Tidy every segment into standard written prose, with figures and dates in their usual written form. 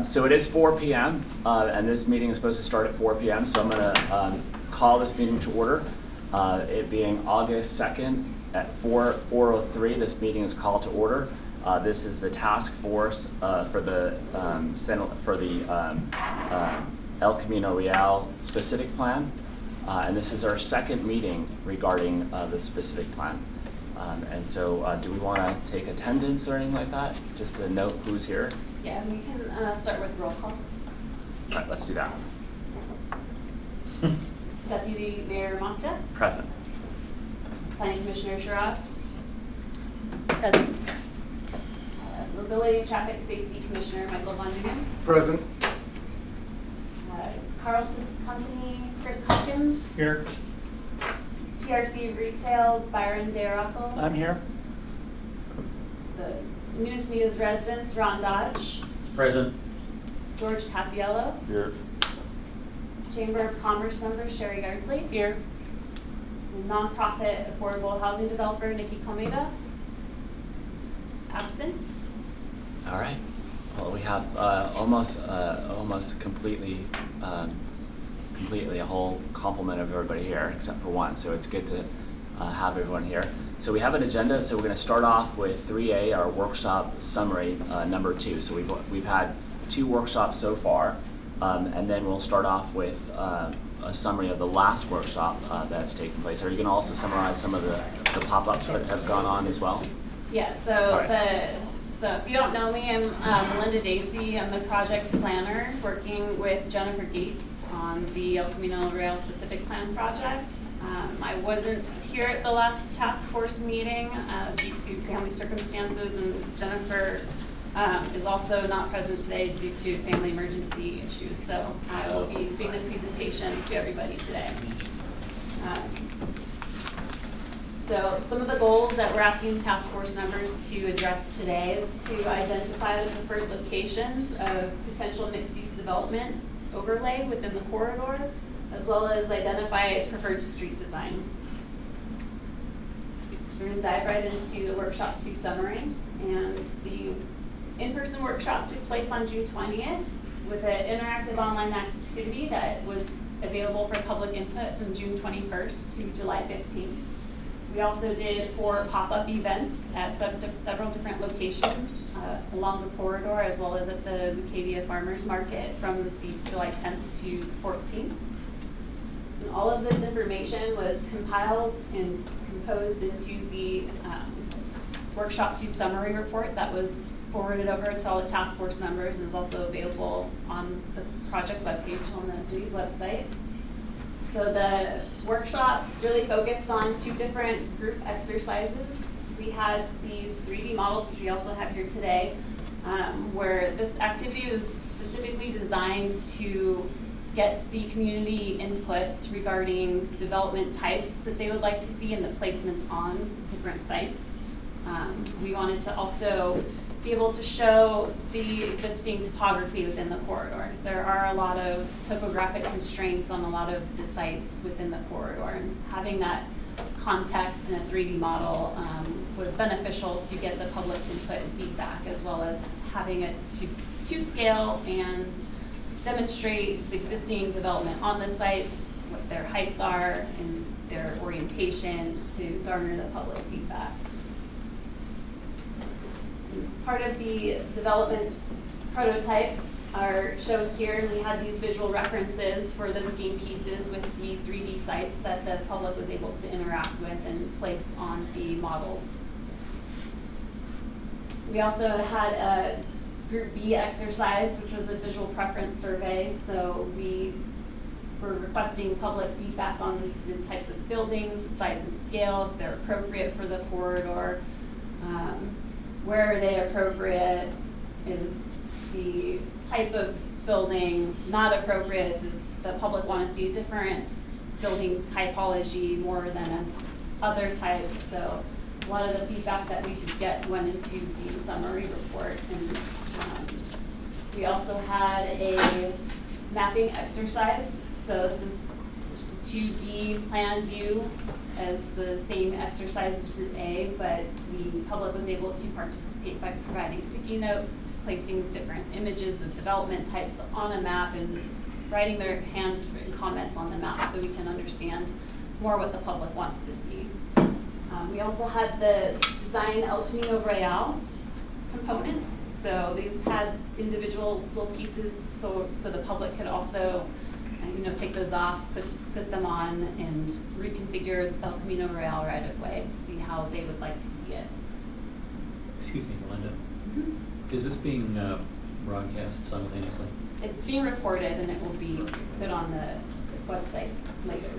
So it is 4 p.m. And this meeting is supposed to start at 4 p.m. So I'm going to call this meeting to order. It being August 2nd at 4:03, this meeting is called to order. This is the task force for the El Camino Real specific plan, and this is our second meeting regarding the specific plan. And so, do we want to take attendance or anything like that? Just to note who's here. Yeah, we can start with roll call. All right, let's do that. Deputy Mayor Mosca. Present. Planning Commissioner Sherrod. Present. Mobility Traffic Safety Commissioner Michael Von Dugan. Present. Carlton's Company Chris Hawkins. Here. TRC Retail Byron DeRocco. I'm here. The Encinitas Residence Ron Dodge. Present. George Capiello. Here. Chamber of Commerce member Sherry Yardley. Here. Nonprofit affordable housing developer Nikki Comeda. Absent. All right. Well, we have almost completely a whole complement of everybody here, except for one. So it's good to have everyone here. So we have an agenda. So we're going to start off with 3A, our workshop summary, number 2. So we've had 2 workshops so far, and then we'll start off with a summary of the last workshop that's taken place. Are you going to also summarize some of the pop-ups that have gone on as well? Yeah. So So if you don't know me, I'm Melinda Dacey. I'm the project planner working with Jennifer Gates on the El Camino Real Specific Plan project. I wasn't here at the last task force meeting due to family circumstances, and Jennifer is also not present today due to family emergency issues. So I will be doing the presentation to everybody today. So some of the goals that we're asking task force members to address today is to identify the preferred locations of potential mixed-use development overlay within the corridor, as well as identify preferred street designs. So we're going to dive right into the workshop 2 summary. And the in-person workshop took place on June 20th with an interactive online activity that was available for public input from June 21st to July 15th. We also did 4 pop-up events at several different locations along the corridor, as well as at the Lucadia Farmers Market from the July 10th to 14th. And all of this information was compiled and composed into the Workshop 2 summary report that was forwarded over to all the task force members and is also available on the project webpage on the city's website. So the workshop really focused on 2 different group exercises. We had these 3D models, which we also have here today, where this activity was specifically designed to get the community input regarding development types that they would like to see and the placements on different sites. We wanted to also be able to show the existing topography within the corridors. There are a lot of topographic constraints on a lot of the sites within the corridor, and having that context in a 3D model was beneficial to get the public's input and feedback, as well as having it to scale and demonstrate the existing development on the sites, what their heights are, and their orientation to garner the public feedback. Part of the development prototypes are shown here, and we had these visual references for those game pieces with the 3D sites that the public was able to interact with and place on the models. We also had a Group B exercise, which was a visual preference survey. So we were requesting public feedback on the types of buildings, the size and scale, if they're appropriate for the corridor. Where are they appropriate? Is the type of building not appropriate? Does the public want to see a different building typology more than other type? So a lot of the feedback that we did get went into the summary report. And we also had a mapping exercise. So this is just 2D plan view as the same exercise as Group A, but the public was able to participate by providing sticky notes, placing different images of development types on a map, and writing their handwritten comments on the map so we can understand more what the public wants to see. We also had the Design El Camino Real component. So these had individual little pieces so the public could also take those off, put them on, and reconfigure El Camino Real right away to see how they would like to see it. Excuse me, Melinda. Mm-hmm. Is this being broadcast simultaneously? It's being recorded and it will be put on the website later.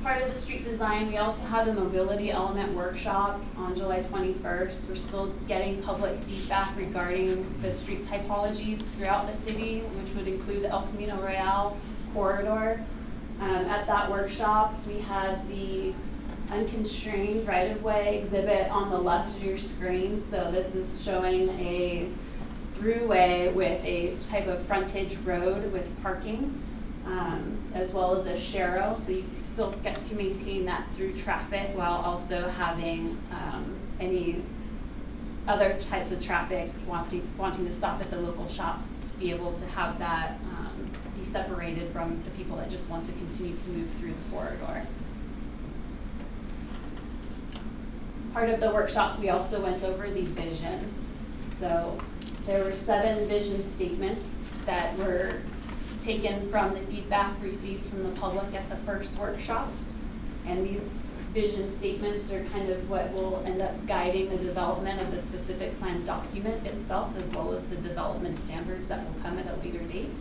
Part of the street design, we also had a mobility element workshop on July 21st. We're still getting public feedback regarding the street typologies throughout the city, which would include the El Camino Real corridor. At that workshop, we had the Unconstrained right-of-way exhibit on the left of your screen. So this is showing a throughway with a type of frontage road with parking. As well as a sharrow, so you still get to maintain that through traffic while also having any other types of traffic wanting to stop at the local shops to be able to have that be separated from the people that just want to continue to move through the corridor. Part of the workshop, we also went over the vision. So there were 7 vision statements that were taken from the feedback received from the public at the first workshop. And these vision statements are kind of what will end up guiding the development of the specific plan document itself, as well as the development standards that will come at a later date.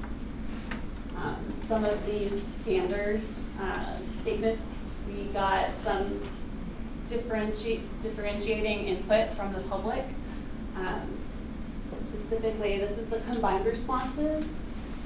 Some of these standards, statements, we got some differentiating input from the public. Specifically, this is the combined responses.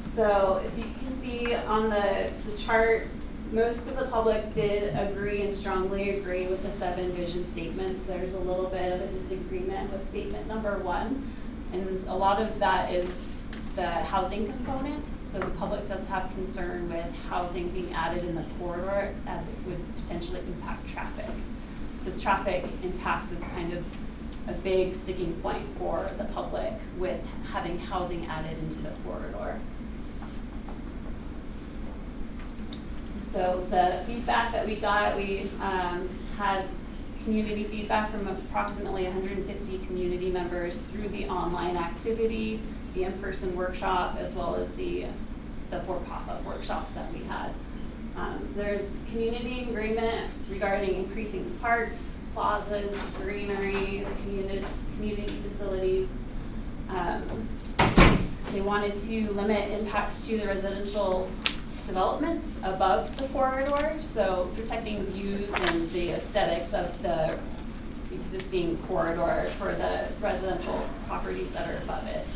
So if you can see on the chart, most of the public did agree and strongly agree with the 7 vision statements. There's a little bit of a disagreement with statement number 1. And a lot of that is the housing component. So the public does have concern with housing being added in the corridor as it would potentially impact traffic. So traffic impacts is kind of a big sticking point for the public with having housing added into the corridor. So the feedback that we got, we had community feedback from approximately 150 community members through the online activity, the in-person workshop, as well as the 4 pop-up workshops that we had. So there's community agreement regarding increasing parks, plazas, greenery, community facilities. They wanted to limit impacts to the residential developments above the corridor, so protecting views and the aesthetics of the existing corridor for the residential properties that are above it.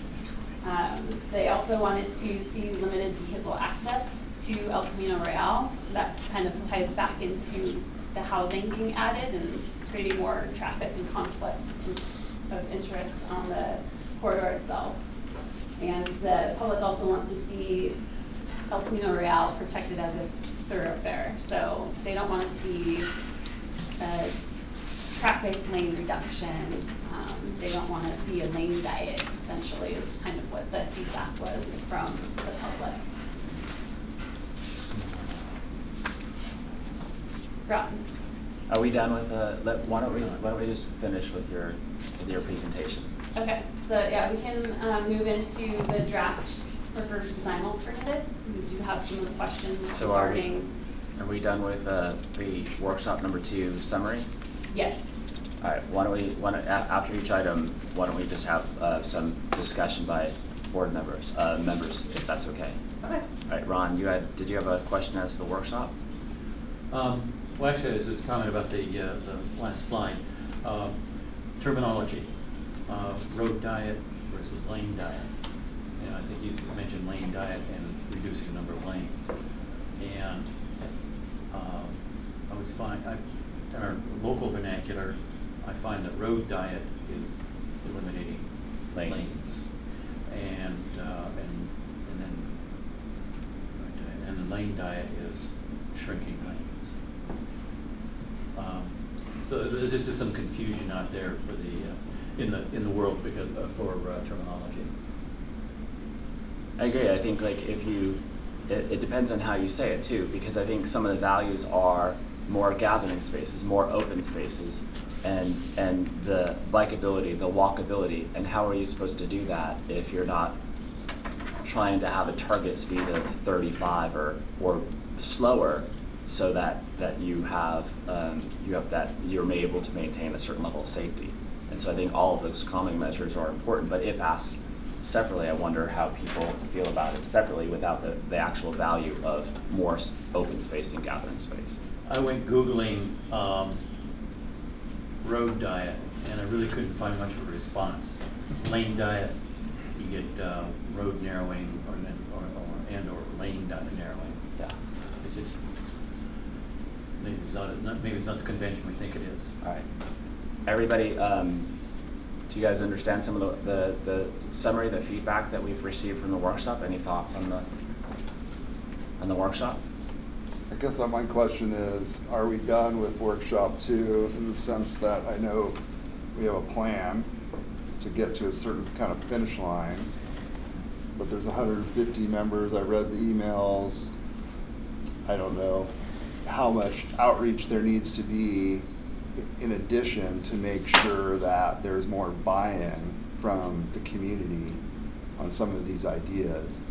They also wanted to see limited vehicle access to El Camino Real. That kind of ties back into the housing being added and creating more traffic and conflict of interest on the corridor itself. And the public also wants to see El Camino Real protected as a thoroughfare. So they don't want to see a traffic lane reduction. They don't want to see a lane diet, essentially, is kind of what the feedback was from the public. Rotten. Are we done with why don't we just finish with your presentation? Okay, so yeah, we can move into the draft preferred design alternatives. We do have some of the questions So regarding. Are we done with the workshop number 2 summary? Yes. All right. After each item, why don't we just have some discussion by board members, if that's okay? Okay. All right, Ron, did you have a question as to the workshop? Well, actually, there's a comment about the last slide. Terminology, road diet versus lane diet. And I think you mentioned lane diet and reducing the number of lanes. And I always find, in our local vernacular, I find that road diet is eliminating lanes. And then lane diet is shrinking lanes. So there's just some confusion out there for the in the world because for terminology. I agree. I think like if you, it depends on how you say it too, because I think some of the values are more gathering spaces, more open spaces, and the bikeability, the walkability, and how are you supposed to do that if you're not trying to have a target speed of 35 or slower, so that you have that you're able to maintain a certain level of safety. And so I think all of those calming measures are important, but if asked separately, I wonder how people feel about it separately without the actual value of more open space and gathering space. I went Googling road diet, and I really couldn't find much of a response. Lane diet, you get road narrowing or lane narrowing. Yeah. It's just maybe it's not the convention we think it is. All right. Everybody, do you guys understand some of the summary, the feedback that we've received from the workshop? Any thoughts on the workshop? I guess my question is, are we done with workshop 2 in the sense that I know we have a plan to get to a certain kind of finish line, but there's 150 members, I read the emails, I don't know how much outreach there needs to be in addition to make sure that there's more buy-in from the community on some of these ideas.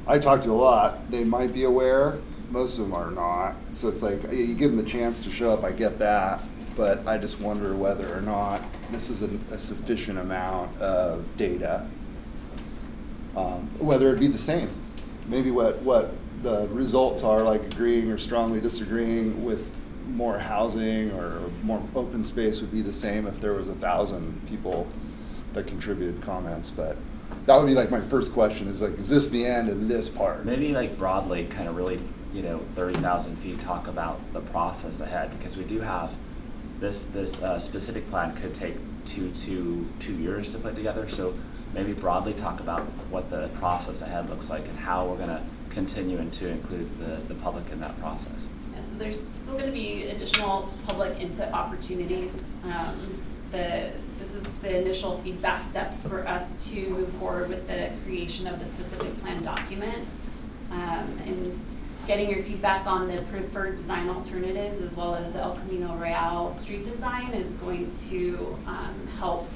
I talked to a lot, they might be aware, most of them are not. So it's like, you give them the chance to show up, I get that, but I just wonder whether or not this is a sufficient amount of data. Whether it'd be the same. Maybe what the results are, like agreeing or strongly disagreeing with more housing or more open space would be the same if there was 1,000 people that contributed comments, but that would be like my first question is like, is this the end of this part? Maybe like broadly, kind of really, 30,000 feet, talk about the process ahead, because we do have this specific plan could take two years to put together. So maybe broadly talk about what the process ahead looks like and how we're going to continue and to include the public in that process. Yeah, so there's still going to be additional public input opportunities. This is the initial feedback steps for us to move forward with the creation of the specific plan document, and getting your feedback on the preferred design alternatives as well as the El Camino Real street design is going to help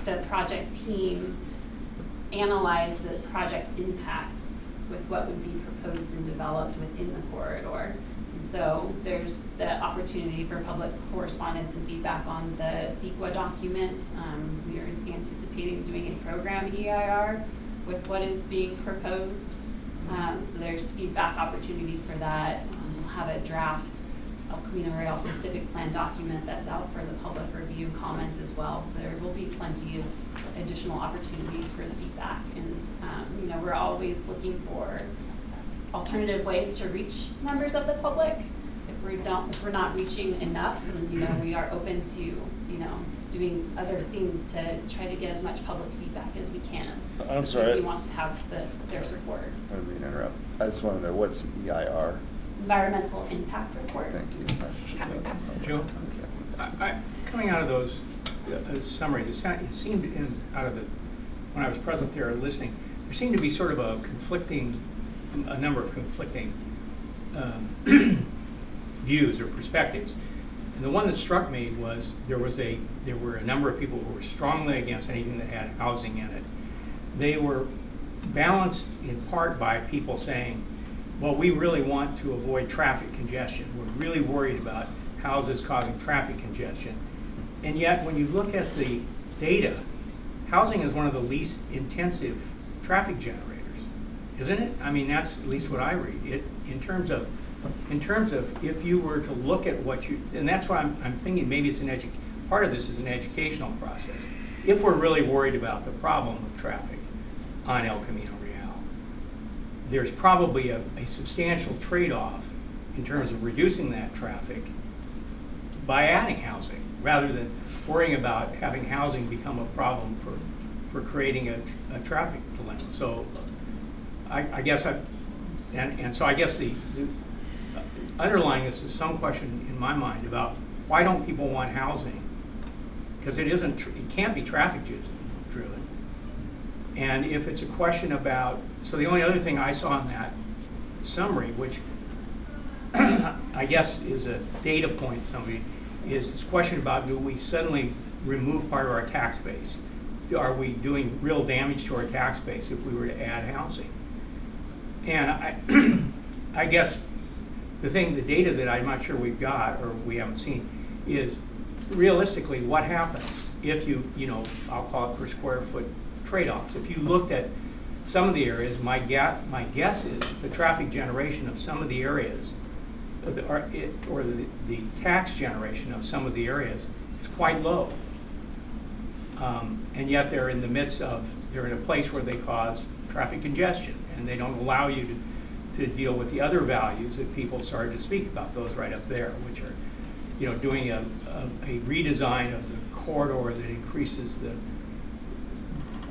the project team analyze the project impacts with what would be proposed and developed within the corridor. And so there's the opportunity for public correspondence and feedback on the CEQA documents. We are anticipating doing a program EIR with what is being proposed. So there's feedback opportunities for that. We'll have a draft El Camino Real specific plan document that's out for the public review comment as well. So there will be plenty of additional opportunities for the feedback. And we're always looking for alternative ways to reach members of the public. If we're not reaching enough, then we are open to doing other things to try to get as much public feedback as we can. I'm sorry. We want to have their support. I didn't mean to interrupt. I just want to know, what's EIR? Environmental impact report. Thank you. I should know. Joe, Okay. coming out of those summaries, it seemed when I was present there listening, there seemed to be sort of a number of conflicting views or perspectives. And the one that struck me was there were a number of people who were strongly against anything that had housing in it. They were balanced in part by people saying, well, we really want to avoid traffic congestion. We're really worried about houses causing traffic congestion. And yet, when you look at the data, housing is one of the least intensive traffic generators, isn't it? I mean, that's at least what I read. In terms of if you were to look at and that's why I'm thinking maybe it's part of this is an educational process. If we're really worried about the problem of traffic on El Camino Real, there's probably a substantial trade-off in terms of reducing that traffic by adding housing, rather than worrying about having housing become a problem for creating a traffic dilemma. So I guess And so I guess the underlying this is some question in my mind about why don't people want housing? Because it can't be traffic driven. And if it's a question about, so the only other thing I saw in that summary, which I guess is a data point, somebody, is this question about, do we suddenly remove part of our tax base? Are we doing real damage to our tax base if we were to add housing? And I guess the data that I'm not sure we've got or we haven't seen is realistically what happens if I'll call it per square foot trade-offs. If you looked at some of the areas, my guess is the traffic generation of some of the areas, or the tax generation of some of the areas is quite low. And yet they're in a place where they cause traffic congestion, and they don't allow you to deal with the other values that people started to speak about, those right up there, which are, doing a redesign of the corridor that increases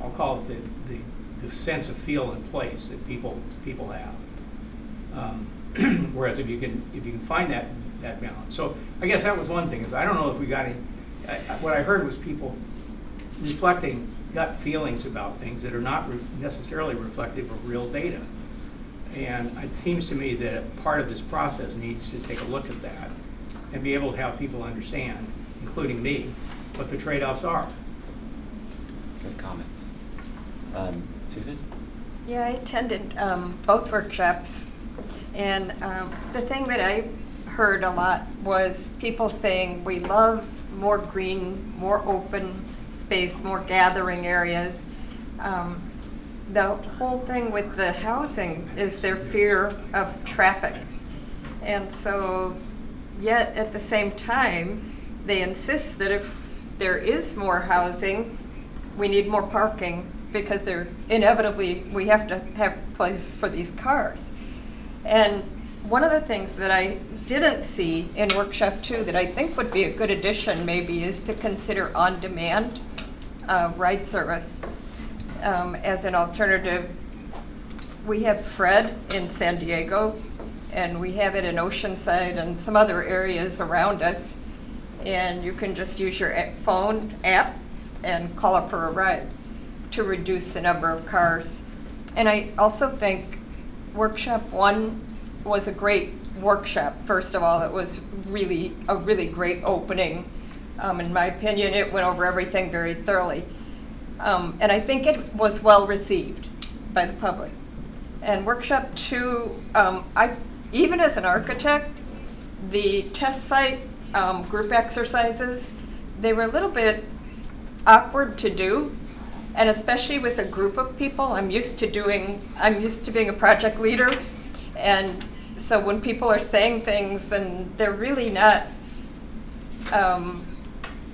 I'll call it the sense of feel and place that people have. Whereas if you can find that balance. So I guess that was one thing, is I don't know if we got any, what I heard was people reflecting gut feelings about things that are not necessarily reflective of real data. And it seems to me that part of this process needs to take a look at that and be able to have people understand, including me, what the trade-offs are. Good comments. Susan? Yeah, I attended both workshops, and the thing that I heard a lot was people saying we love more green, more open space, more gathering areas. The whole thing with the housing is their fear of traffic. And so, yet at the same time, they insist that if there is more housing, we need more parking because inevitably we have to have places for these cars. And one of the things that I didn't see in workshop 2 that I think would be a good addition maybe is to consider on-demand ride service as an alternative. We have Fred in San Diego, and we have it in Oceanside and some other areas around us. And you can just use your phone app and call up for a ride to reduce the number of cars. And I also think workshop 1 was a great workshop. First of all, it was really a really great opening. In my opinion, it went over everything very thoroughly. And I think it was well received by the public. And workshop 2, even as an architect, the test site group exercises, they were a little bit awkward to do. And especially with a group of people, I'm used to being a project leader. And so when people are saying things and they're really not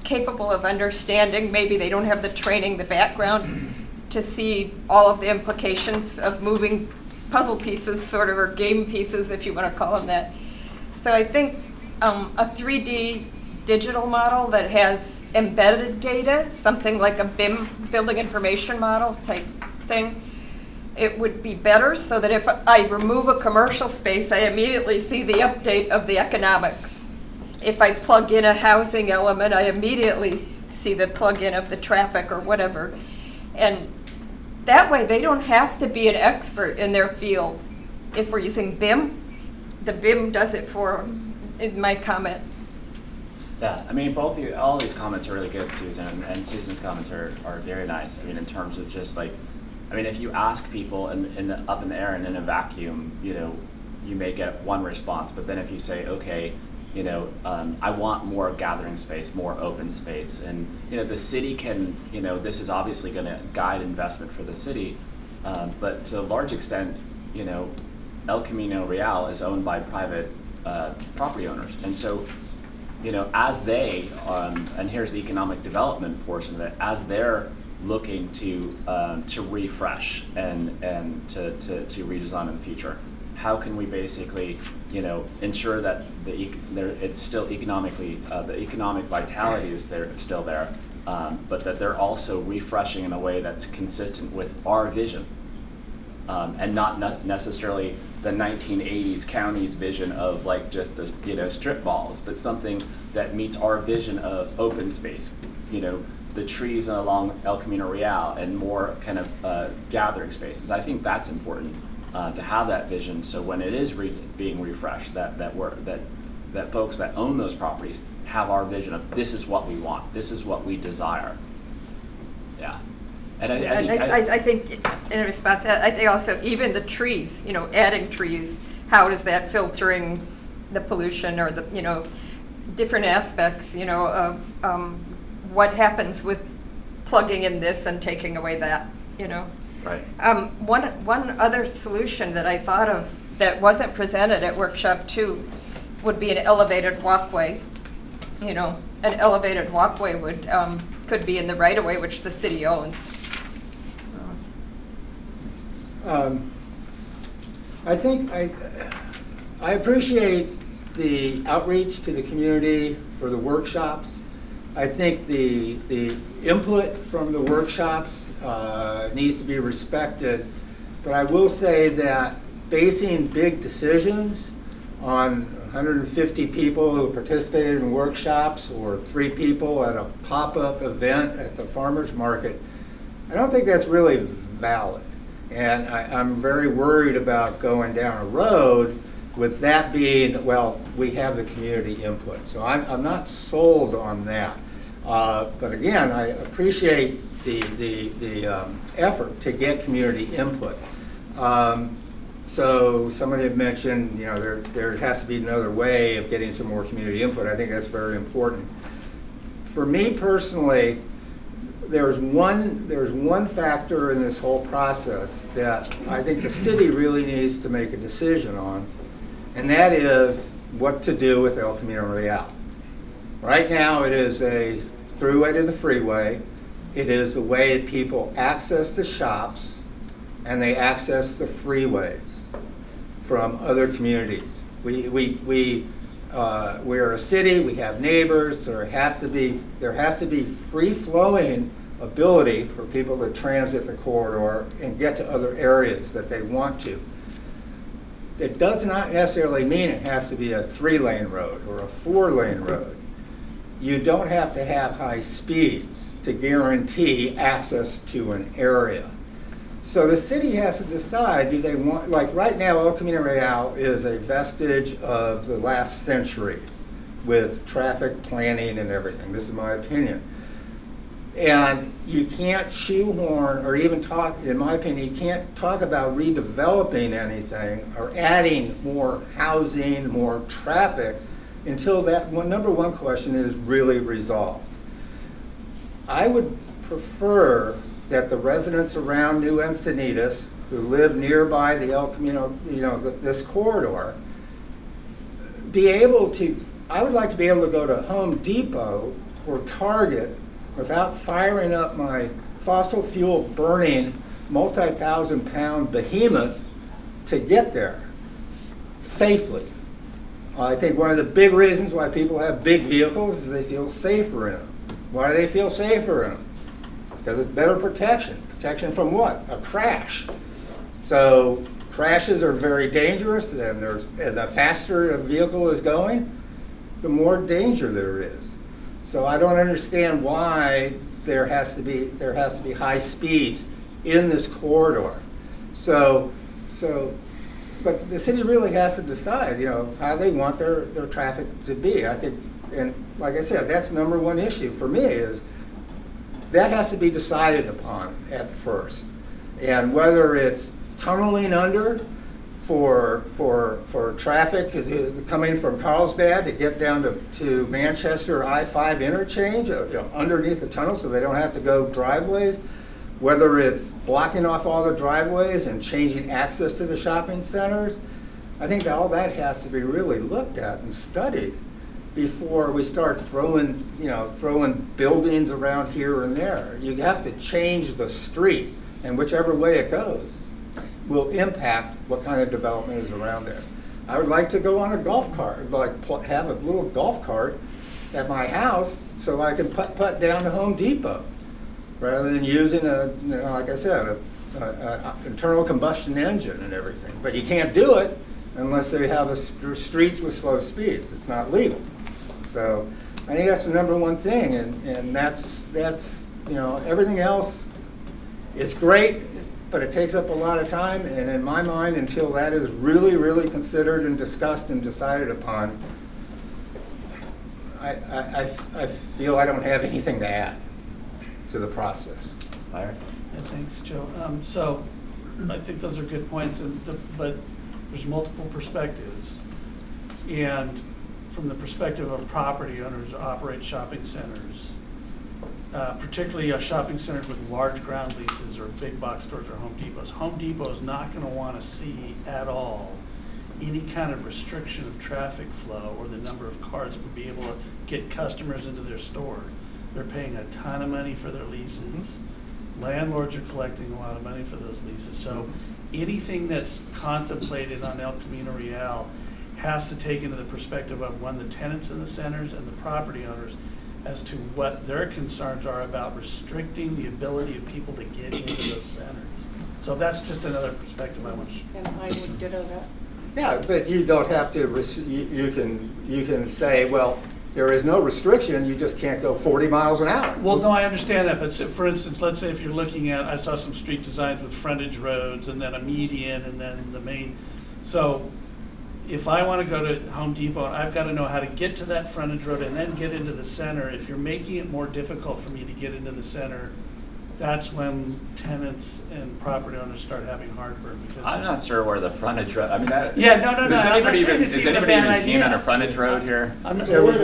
capable of understanding, maybe they don't have the training, the background to see all of the implications of moving puzzle pieces, sort of, or game pieces, if you want to call them that. So I think a 3D digital model that has embedded data, something like a BIM, building information model type thing, it would be better so that if I remove a commercial space, I immediately see the update of the economics. If I plug in a housing element, I immediately see the plug-in of the traffic or whatever. And that way they don't have to be an expert in their field. If we're using BIM, the BIM does it for them, in my comment. Yeah, I mean, all these comments are really good, Susan, and Susan's comments are very nice. I mean, in terms of just like, I mean, if you ask people up in the air and in a vacuum, you may get one response, but then if you say, okay, I want more gathering space, more open space, and the city can, this is obviously going to guide investment for the city, but to a large extent, El Camino Real is owned by private property owners, and so as they, and here's the economic development portion of it, as they're looking to refresh and to redesign in the future, how can we basically, ensure that it's still economically, the economic vitality is still there, but that they're also refreshing in a way that's consistent with our vision. and not necessarily the 1980s county's vision of like just the, you know, strip malls, but something that meets our vision of open space, you know, the trees along El Camino Real and more kind of gathering spaces. I think that's important to have that vision, so when it is being refreshed, that folks that own those properties have our vision of this is what we want, this is what we desire. Yeah. And I think in response to that, I think also even the trees, you know, adding trees, how is that filtering the pollution or the, you know, different aspects, you know, of what happens with plugging in this and taking away that, you know. Right. One other solution that I thought of that wasn't presented at workshop 2 would be an elevated walkway. You know, an elevated walkway would could be in the right of way, which the city owns. I think I appreciate the outreach to the community for the workshops. I think the input from the workshops needs to be respected, but I will say that basing big decisions on 150 people who participated in workshops or 3 people at a pop-up event at the farmer's market, I don't think that's really valid. And I'm very worried about going down a road with that being, well, we have the community input. So I'm not sold on that. But again, I appreciate the effort to get community input. So somebody had mentioned, you know, there has to be another way of getting some more community input. I think that's very important. For me personally, there's one factor in this whole process that I think the city really needs to make a decision on, and that is what to do with El Camino Real. Right now, it is a throughway to the freeway. It is the way people access the shops and they access the freeways from other communities. We're a city. We have neighbors. There has to be free-flowing ability for people to transit the corridor and get to other areas that they want to. It does not necessarily mean it has to be a 3-lane road or a 4-lane road. You don't have to have high speeds to guarantee access to an area. So the city has to decide, do they want, like right now, El Camino Real is a vestige of the last century with traffic planning and everything. This is my opinion. And you can't shoehorn or even talk, in my opinion, you can't talk about redeveloping anything or adding more housing, more traffic until that number one question is really resolved. I would prefer that the residents around New Encinitas who live nearby the El Camino, you know, this corridor, be able to, I would like to be able to go to Home Depot or Target without firing up my fossil fuel burning multi-thousand pound behemoth to get there safely. I think one of the big reasons why people have big vehicles is they feel safer in them. Why do they feel safer in them? Because it's better protection. Protection from what? A crash. So crashes are very dangerous, and the faster a vehicle is going, the more danger there is. So I don't understand why there has to be high speeds in this corridor. But the city really has to decide, you know, how they want their traffic to be. I think, and like I said, that's number one issue for me is that has to be decided upon at first. And whether it's tunneling under for traffic coming from Carlsbad to get down to Manchester I-5 interchange, you know, underneath the tunnel so they don't have to go driveways, whether it's blocking off all the driveways and changing access to the shopping centers, I think all that has to be really looked at and studied before we start throwing buildings around here and there. You have to change the street, and whichever way it goes will impact what kind of development is around there. I would like to go on a golf cart, have a little golf cart at my house so I can putt down to Home Depot, rather than using like I said, a internal combustion engine and everything. But you can't do it unless they have streets with slow speeds. It's not legal. So I think that's the number one thing, and that's everything else is great, but it takes up a lot of time. And in my mind, until that is really, really considered and discussed and decided upon, I feel I don't have anything to add to the process. Byron? Yeah, thanks, Joe. So I think those are good points, but there's multiple perspectives. And from the perspective of property owners who operate shopping centers, particularly shopping centers with large ground leases or big box stores or Home Depots. Home Depot is not going to want to see at all any kind of restriction of traffic flow or the number of cars that would be able to get customers into their store. They're paying a ton of money for their leases. Landlords are collecting a lot of money for those leases. So anything that's contemplated on El Camino Real has to take into the perspective of, one, the tenants in the centers and the property owners as to what their concerns are about restricting the ability of people to get into those centers. So that's just another perspective I want to share. And I would ditto that. Yeah, but you don't have to, you can say, well, there is no restriction, you just can't go 40 miles an hour. Well, no, I understand that, but for instance, let's say if you're looking at, I saw some street designs with frontage roads and then a median and then the main. So if I want to go to Home Depot, I've got to know how to get to that frontage road and then get into the center. If you're making it more difficult for me to get into the center, that's when tenants and property owners start having heartburn. Because I'm not sure where the frontage road, I mean, that. Yeah, no. Does I'm not anybody saying even, it's does even a anybody bad even keen on idea. a frontage road here? I'm not, Yeah, it was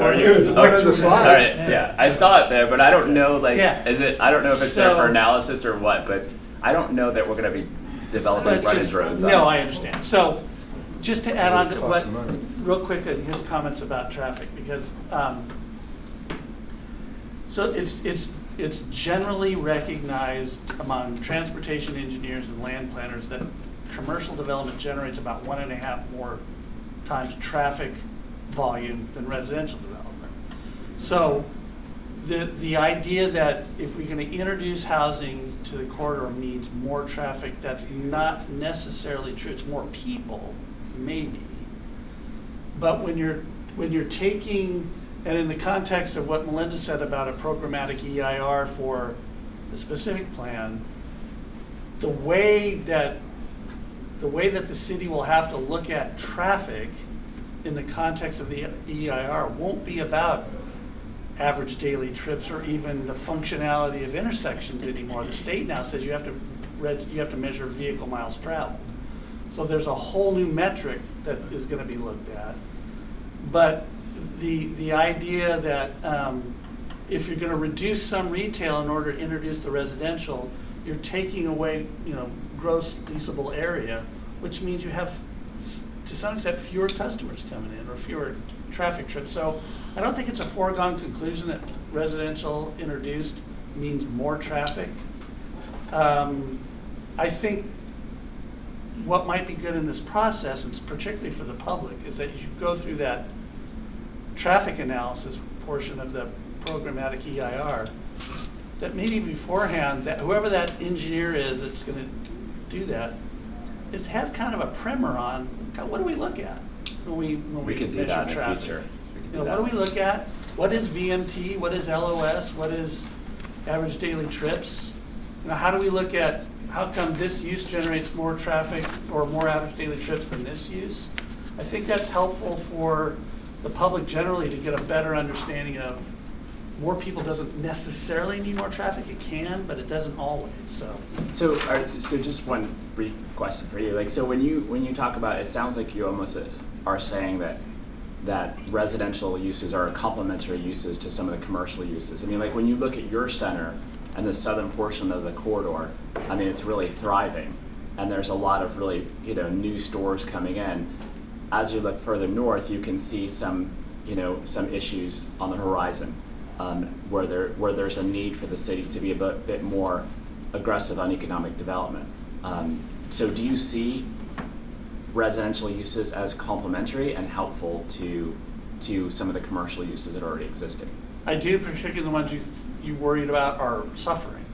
one of the All slides. right, yeah, I saw it there, but I don't know, like, Yeah. I don't know if it's there for So- analysis or what, but I don't know that we're gonna be developing but frontage just, roads. no, I understand. So just to add on to Costs what, money. real quick, his comments about traffic, because so it's generally recognized among transportation engineers and land planners that commercial development generates about 1.5 more times traffic volume than residential development. So the idea that if we're going to introduce housing to the corridor means more traffic, that's not necessarily true. It's more people, maybe. But when you're taking, and in the context of what Melinda said about a programmatic EIR for the specific plan, the way that the city will have to look at traffic in the context of the EIR won't be about average daily trips or even the functionality of intersections anymore. The state now says you have to measure vehicle miles traveled. So there's a whole new metric that is going to be looked at. But the idea that if you're going to reduce some retail in order to introduce the residential, you're taking away, gross leasable area, which means you have, to some extent, fewer customers coming in or fewer traffic trips. So I don't think it's a foregone conclusion that residential introduced means more traffic. I think what might be good in this process, and particularly for the public, is that you go through that traffic analysis portion of the programmatic EIR, that maybe beforehand, that whoever that engineer is that's going to do that, is have kind of a primer on what do we look at when we could do measure that in the traffic. future. We could do What that. do we look at? What is VMT? What is LOS? What is average daily trips? How do we look at how come this use generates more traffic or more average daily trips than this use? I think that's helpful for the public generally to get a better understanding of more people doesn't necessarily mean more traffic. It can, but it doesn't always. So just one brief question for you. Like, so when you talk about it, sounds like you almost are saying that residential uses are complementary uses to some of the commercial uses. I mean, like when you look at your center and the southern portion of the corridor, I mean, it's really thriving, and there's a lot of really new stores coming in. As you look further north, you can see some issues on the horizon. Where there's a need for the city to be a bit more aggressive on economic development. So do you see residential uses as complementary and helpful to some of the commercial uses that are already existing? I do, particularly the ones you worried about are suffering.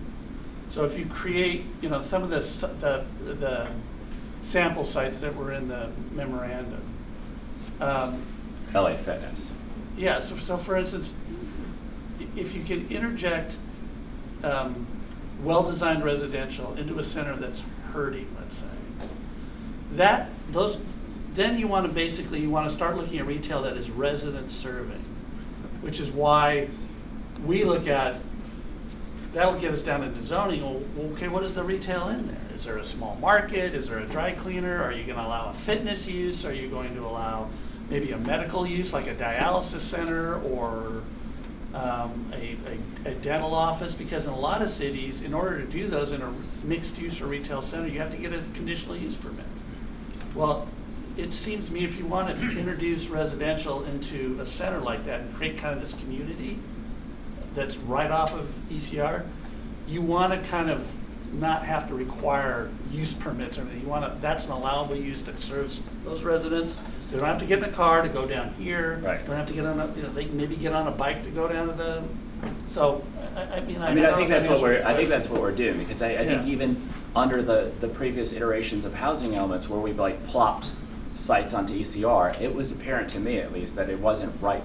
So if you create, some of the sample sites that were in the memorandum. LA Fitness. Yeah, so for instance, if you can interject well-designed residential into a center that's hurting, let's say, then you want to start looking at retail that is resident serving, which is why we look at, that'll get us down into zoning. Well, okay, what is the retail in there? Is there a small market? Is there a dry cleaner? Are you going to allow a fitness use? Are you going to allow maybe a medical use like a dialysis center or a dental office? Because in a lot of cities, in order to do those in a mixed use or retail center, you have to get a conditional use permit. Well, it seems to me if you want to introduce residential into a center like that and create kind of this community that's right off of ECR, you want to kind of not have to require use permits or anything. That's an allowable use that serves those residents. So they don't have to get in a car to go down here. Right. Don't have to get on they can maybe get on a bike to go down to the. So I think that's what we're doing, because I think even under the previous iterations of housing elements where we've like plopped sites onto ECR, it was apparent to me at least that it wasn't ripe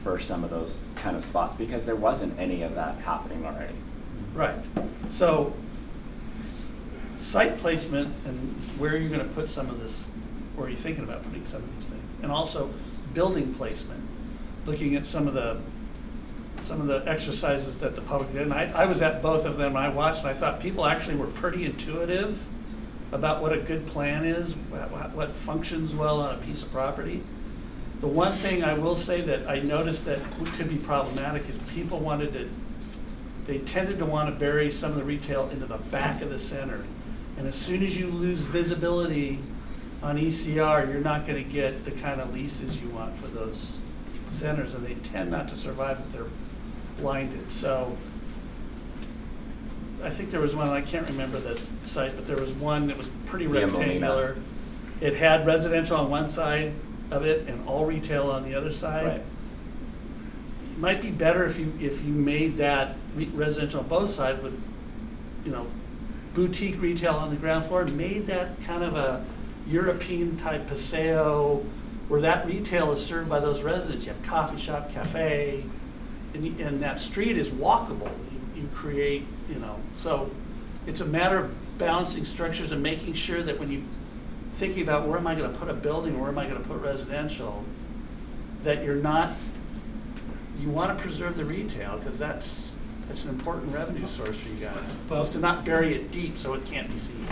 for some of those kind of spots because there wasn't any of that happening already. Right. So site placement and where you're going to put some of this, where are you thinking about putting some of these things, and also building placement, looking at some of the exercises that the public did. And I was at both of them. I watched and I thought people actually were pretty intuitive about what a good plan is, what functions well on a piece of property. The one thing I will say that I noticed that could be problematic is people they tended to want to bury some of the retail into the back of the center. And as soon as you lose visibility on ECR, you're not going to get the kind of leases you want for those centers, and they tend not to survive if they're blinded. So I think there was one, I can't remember this site, but there was one that was pretty rectangular. It had residential on one side of it and all retail on the other side. Right. It might be better if you made that residential on both sides with, boutique retail on the ground floor, and made that kind of a European type paseo where that retail is served by those residents. You have coffee shop, cafe, and that street is walkable. You create, so it's a matter of balancing structures and making sure that when you're thinking about where am I going to put a building or where am I going to put residential, that you want to preserve the retail, because that's an important revenue source for you guys. Well, is to not bury it deep so it can't be seen.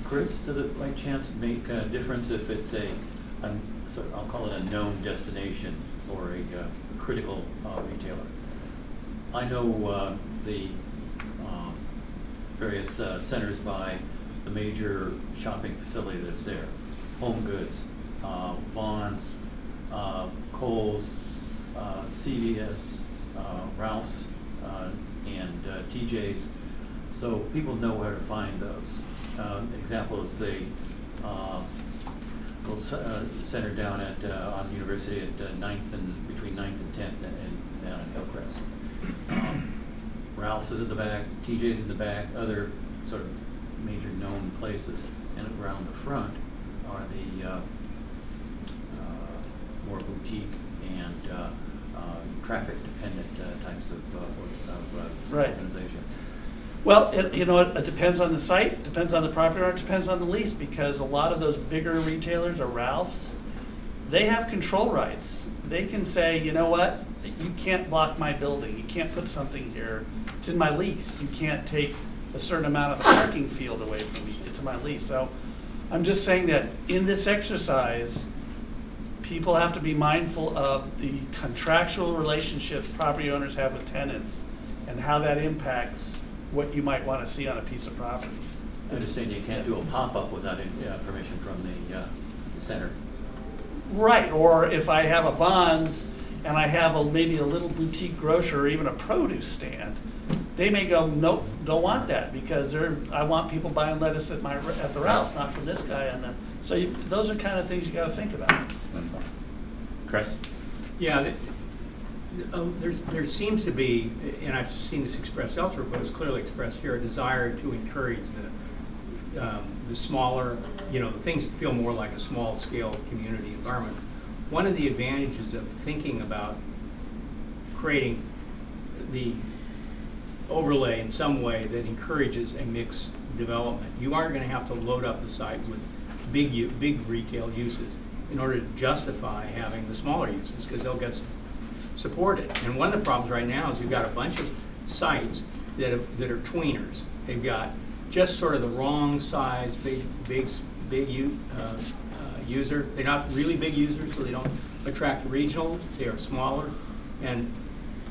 Chris, does it by chance make a difference if it's I'll call it a known destination or a critical retailer? I know the various centers by the major shopping facility that's there, Home Goods, Vaughn's, Kohl's, CVS, Ralph's, and TJ's. So people know where to find those. Example is the little center down at on University at between 9th and 10th and down at Hillcrest. Ralph's is at the back, TJ's in the back, other sort of major known places. And around the front are the more boutique and traffic-dependent types of Right. organizations. Well, it depends on the site, depends on the property owner, it depends on the lease, because a lot of those bigger retailers or Ralph's, they have control rights. They can say, you know what, you can't block my building, you can't put something here, it's in my lease. You can't take a certain amount of the parking field away from me, it's in my lease. So I'm just saying that in this exercise, people have to be mindful of the contractual relationships property owners have with tenants and how that impacts what you might want to see on a piece of property. I understand you can't do a pop-up without permission from the center. Right, or if I have a Vons and I have maybe a little boutique grocer or even a produce stand, they may go, nope, don't want that, because I want people buying lettuce at the Ralph's, not from this guy. So those are kind of things you got to think about. Chris? Yeah, There seems to be, and I've seen this expressed elsewhere, but it's clearly expressed here, a desire to encourage the smaller, the things that feel more like a small-scale community environment. One of the advantages of thinking about creating the overlay in some way that encourages a mixed development, you aren't going to have to load up the site with big retail uses in order to justify having the smaller uses, because they'll get supported. And one of the problems right now is you've got a bunch of sites that are tweeners. They've got just sort of the wrong size, big user. They're not really big users, so they don't attract the regionals. They are smaller. And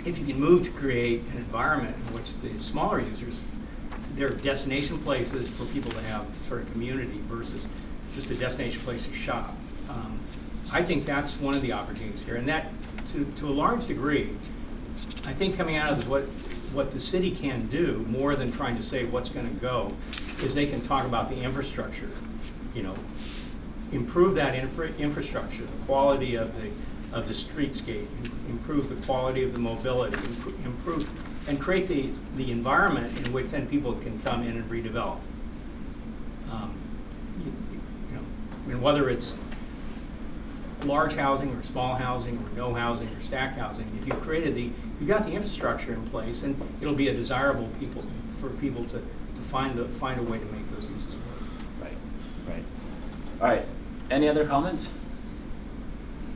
if you can move to create an environment in which the smaller users, they're destination places for people to have sort of community versus just a destination place to shop. I think that's one of the opportunities here, and that, to a large degree, I think coming out of what the city can do, more than trying to say what's going to go, is they can talk about the infrastructure, improve that infrastructure, the quality of the streetscape, improve the quality of the mobility, improve and create the environment in which then people can come in and redevelop. Whether it's large housing or small housing or no housing or stacked housing, if you've got the infrastructure in place, and it'll be a desirable for people to find a way to make those uses work. Right. All right. Any other comments?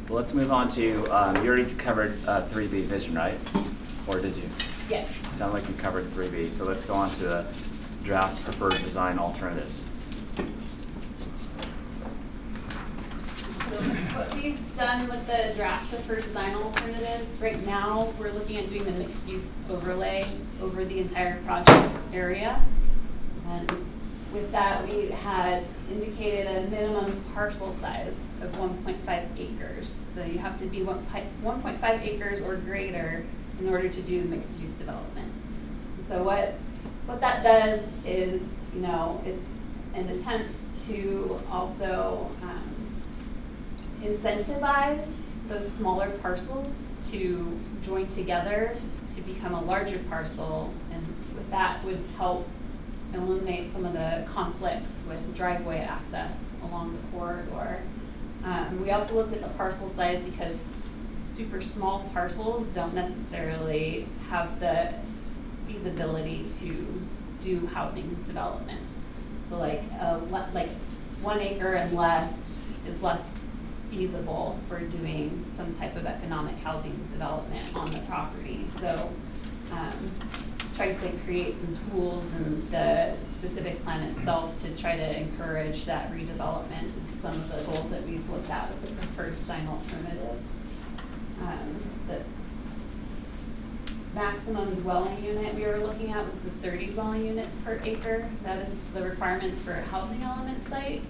Well, let's move on to, you already covered 3B vision, right? Or did you? Yes. Sound like you covered 3B, so let's go on to the draft preferred design alternatives. What we've done with the draft preferred design alternatives, right now we're looking at doing the mixed use overlay over the entire project area. And with that, we had indicated a minimum parcel size of 1.5 acres. So you have to be 1.5 acres or greater in order to do the mixed use development. And so what that does is, it's an attempt to also incentivize those smaller parcels to join together to become a larger parcel, and with that would help eliminate some of the conflicts with driveway access along the corridor. We also looked at the parcel size because super small parcels don't necessarily have the feasibility to do housing development. So like 1 acre and less is less feasible for doing some type of economic housing development on the property. So trying to create some tools in the specific plan itself to try to encourage that redevelopment is some of the goals that we've looked at with the preferred design alternatives. The maximum dwelling unit we were looking at was the 30 dwelling units per acre. That is the requirements for a housing element site.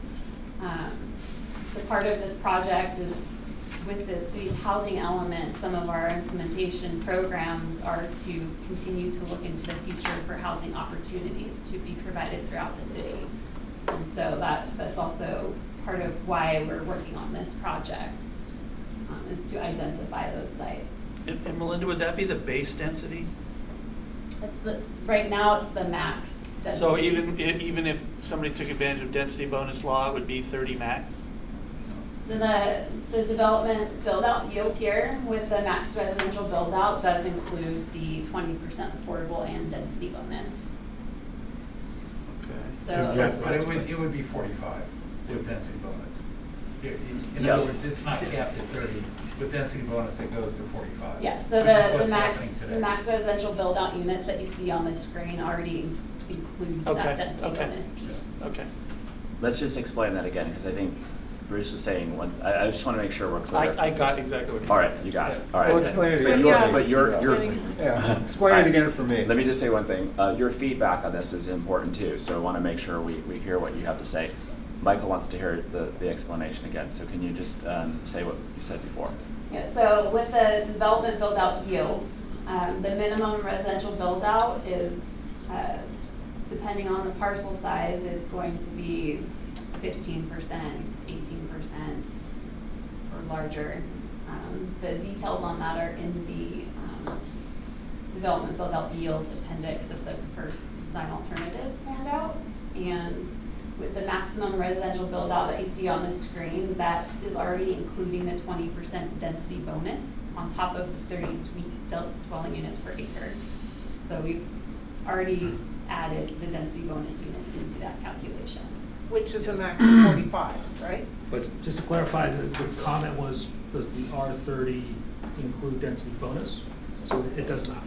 So part of this project is with the city's housing element, some of our implementation programs are to continue to look into the future for housing opportunities to be provided throughout the city. And so that's also part of why we're working on this project, is to identify those sites. And Melinda, would that be the base density? Right now it's the max density. So even if somebody took advantage of density bonus law, it would be 30 max? So the development build-out yield here with the max residential build-out does include the 20% affordable and density bonus. Okay. So Yes, but it would be 45 with density bonus. In other words, it's not capped at 30. With density bonus, it goes to 45. yeah, so which is the what's happening max today. residential build-out units that you see on the screen already includes Okay, that density okay. bonus piece. Okay. Let's just explain that again, because I think Bruce was saying one. I just want to make sure we're clear. I got exactly what he said. All right, you got it. All right. Well, explain it again. But you're Yeah, explain it again for me. Let me just say one thing. Your feedback on this is important too, so I want to make sure we hear what you have to say. Michael wants to hear the explanation again, so can you just say what you said before? Yeah, so with the development build-out yields, the minimum residential build-out is, depending on the parcel size, it's going to be 15%, 18%, or larger. The details on that are in the development build-out yield appendix of the preferred design alternatives handout. And with the maximum residential build-out that you see on the screen, that is already including the 20% density bonus on top of the 30 dwelling units per acre. So we've already added the density bonus units into that calculation. Which is a max of 45, right? But just to clarify, the comment was, does the R30 include density bonus? So it does not.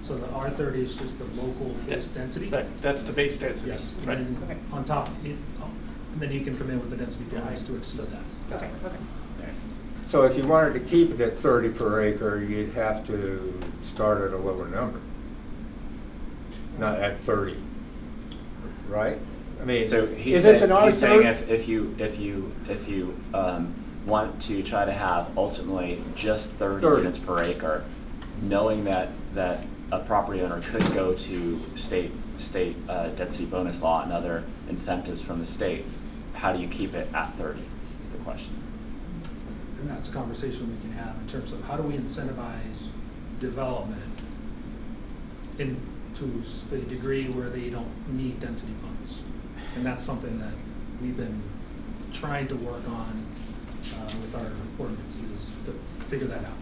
So the R30 is just the local base density? That's the base density. Yes. Right. And Okay. then on top, and then you can come in with the density bonus to exceed that. Okay, okay. So if you wanted to keep it at 30 per acre, you'd have to start at a lower number, not at 30, right? I mean, So if it's an he's saying R30, if you want to try to have ultimately just 30 30. units per acre, knowing that a property owner could go to state density bonus law and other incentives from the state, how do you keep it at 30 is the question. And that's a conversation we can have in terms of how do we incentivize development to a degree where they don't need density bonus. And that's something that we've been trying to work on with our ordinances to figure that out.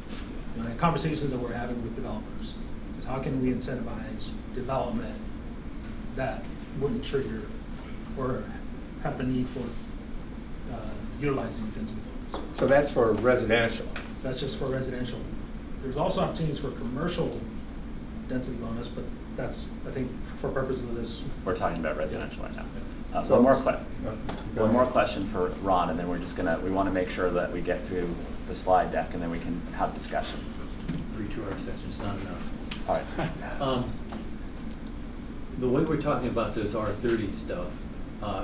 You know, and conversations that we're having with developers is how can we incentivize development that wouldn't trigger or have the need for utilizing density bonus. so that's for residential. That's just for residential. There's also opportunities for commercial density bonus, but that's, I think, for purposes of this. We're talking about residential right now. So- One more question for Ron, and then we're just we want to make sure that we get through the slide deck, and then we can have discussion. 3 2-hour sessions, not enough. All right. The way we're talking about this R30 stuff,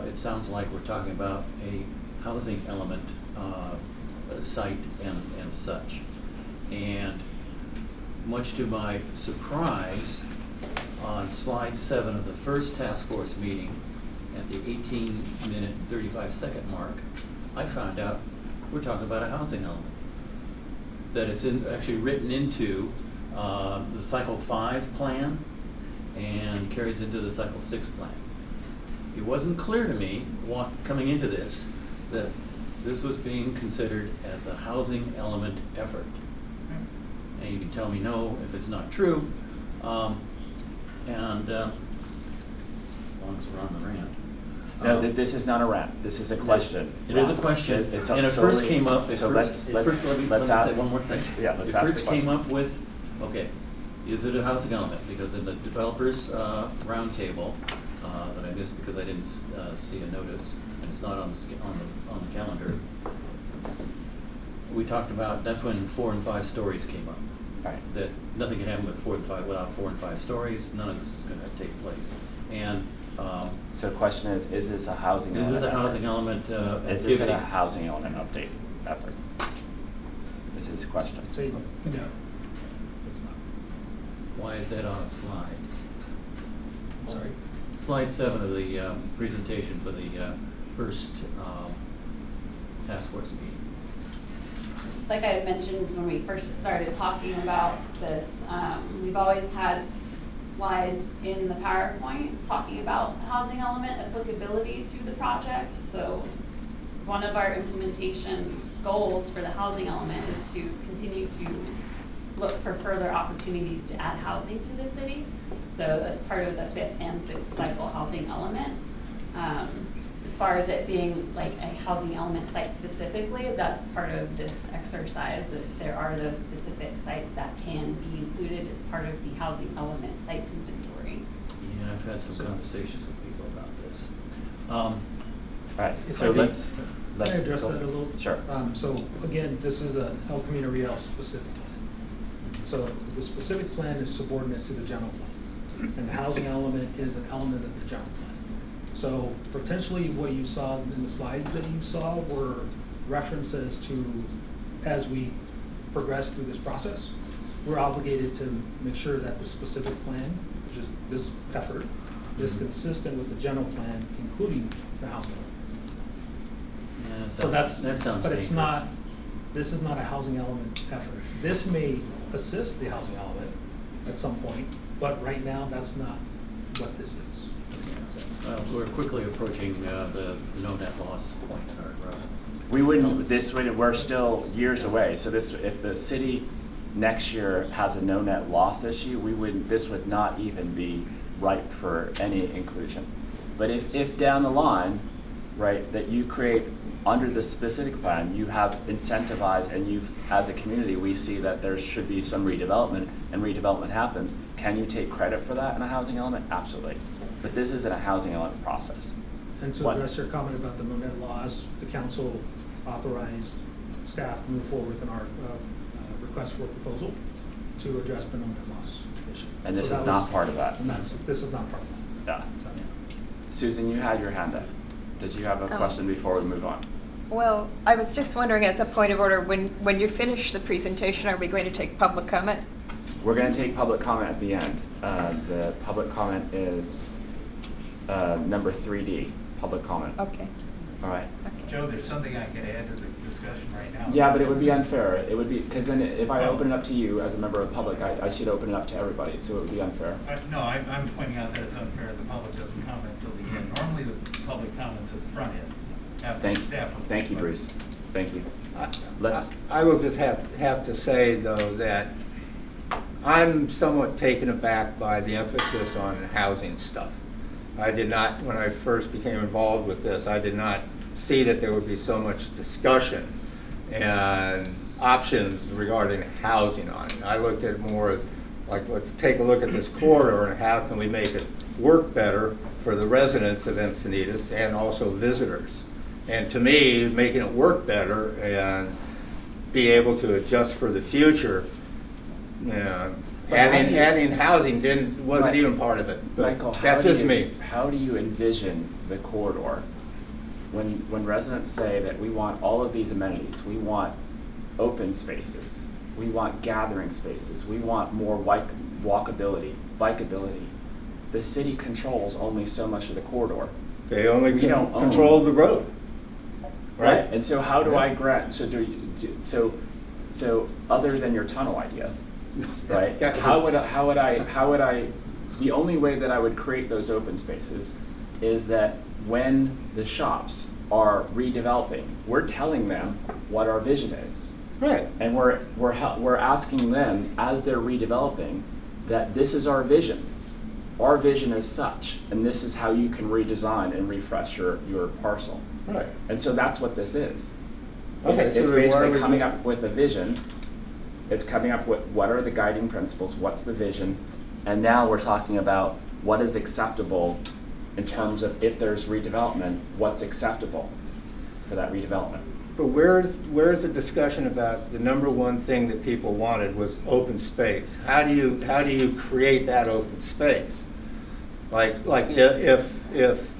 it sounds like we're talking about a housing element site and such. And much to my surprise, on slide 7 of the first task force meeting, at the 18-minute, 35-second mark, I found out we're talking about a housing element. That it's actually written into the Cycle 5 plan and carries into the Cycle 6 plan. It wasn't clear to me, coming into this, that this was being considered as a housing element effort. And you can tell me no if it's not true. As long as we're on the rant. No, this is not a rant. This is a question. It is a Ron. question, It's and it solely- first came up. So let's Let me ask say one more thing. Yeah, let's it ask the first came question. up with, okay, is it a housing element? Because in the developers roundtable that I missed because I didn't see a notice, and it's not on the calendar. We talked about, that's when 4 and 5 stories came up. Right. That nothing can happen with 4 and 5 without 4 and 5 stories. None of this is going to take place. And So the question is this a housing is element? this a effort? housing element Is this a activity? housing element update effort? This is a question. I'd say no, it's not. Why is that on a slide? I'm sorry. Slide 7 of the presentation for the first task force meeting. Like I had mentioned when we first started talking about this, we've always had slides in the PowerPoint talking about housing element applicability to the project. So one of our implementation goals for the housing element is to continue to look for further opportunities to add housing to the city. So that's part of the 5th and 6th cycle housing element. As far as it being like a housing element site specifically, that's part of this exercise. That there are those specific sites that can be included as part of the housing element site inventory. Yeah, I've had some conversations with people about this. All right, If so I may- let's Can I address go- that a little? Sure. So again, this is a El Camino Real specific plan. So the specific plan is subordinate to the general plan. And the housing element is an element of the general plan. So potentially what you saw in the slides that you saw were references to, as we progress through this process, we're obligated to make sure that the specific plan, which is this effort, is consistent with the general plan, including the housing element. Yeah, So that sounds dangerous. but it's not, This is not a housing element effort. This may assist the housing element at some point, but right now, that's not what this is. We're quickly approaching the no net loss point. We're still years away. So if the city next year has a no net loss issue, this would not even be ripe for any inclusion. But if down the line, right, that you create under the specific plan, you have incentivized, and as a community, we see that there should be some redevelopment, and redevelopment happens, can you take credit for that in a housing element? Absolutely. But this isn't a housing element process. And to address your comment about the no net laws, the council authorized staff to move forward with our request for proposal to address the no net loss issue. And this So is that not was- part of that. And this is not part of that. Yeah. So, Susan, you had your hand up. Did you have a question before we move on? Well, I was just wondering, as a point of order, when you finish the presentation, are we going to take public comment? We're going to take public comment at the end. The public comment is number 3D, public comment. Okay. All right. Okay. Joe, there's something I could add to the discussion right now. Yeah, but it would be unfair. It would be, because then if I open it up to you as a member of the public, I should open it up to everybody, so it would be unfair. No, I'm pointing out that it's unfair. The public doesn't comment until the end. Normally, the public comments at the front end. After staff. Thank you, Bruce. Thank you. I will just have to say, though, that I'm somewhat taken aback by the emphasis on housing stuff. I did not, when I first became involved with this, I did not see that there would be so much discussion and options regarding housing on it. I looked at it more as like, let's take a look at this corridor and how can we make it work better for the residents of Encinitas and also visitors. And to me, making it work better and be able to adjust for the future, adding housing wasn't even part of it. But Michael, that's just me. How do you envision the corridor when residents say that we want all of these amenities? We want open spaces. We want gathering spaces. We want more walkability, bikeability. The city controls only so much of the corridor. They only don't control the road. Right. And so how do I grant, so other than your tunnel idea, right? How would I, the only way that I would create those open spaces is that when the shops are redeveloping, we're telling them what our vision is. Right. And we're asking them, as they're redeveloping, that this is our vision. Our vision is such, and this is how you can redesign and refresh your parcel. Right. And so that's what this is. Okay, It's so basically coming up with a vision. It's coming up with what are the guiding principles, what's the vision, and now we're talking about what is acceptable in terms of if there's redevelopment, what's acceptable for that redevelopment. But where's the discussion about the number one thing that people wanted was open space? How do you create that open space? Like if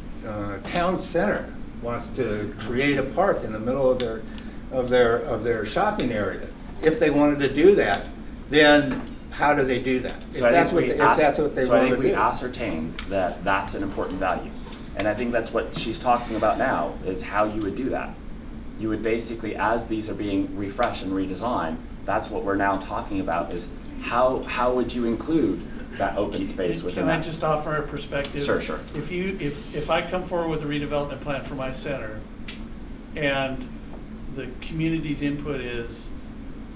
Town Center wants to create a park in the middle of their shopping area, if they wanted to do that, then how do they do that? So I think we ascertained that that's an important value. And I think that's what she's talking about now, is how you would do that. You would basically, as these are being refreshed and redesigned, that's what we're now talking about, is how would you include that open space within that? Can I just offer a perspective? Sure. If I come forward with a redevelopment plan for my center, and the community's input is,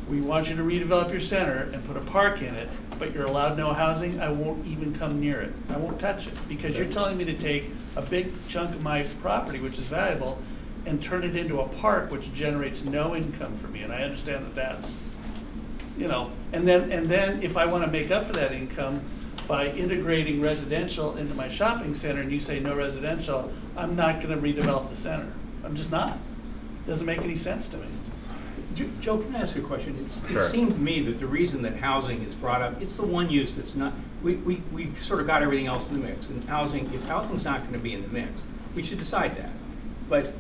we want you to redevelop your center and put a park in it, but you're allowed no housing, I won't even come near it. I won't touch it, because you're telling me to take a big chunk of my property, which is valuable, and turn it into a park which generates no income for me. And I understand that that's, and then if I want to make up for that income by integrating residential into my shopping center, and you say no residential, I'm not going to redevelop the center. I'm just not. Doesn't make any sense to me. Joe, can I ask you a question? Sure. It seemed to me that the reason that housing is brought up, it's the one use that's not, we've sort of got everything else in the mix. And if housing's not going to be in the mix, we should decide that. But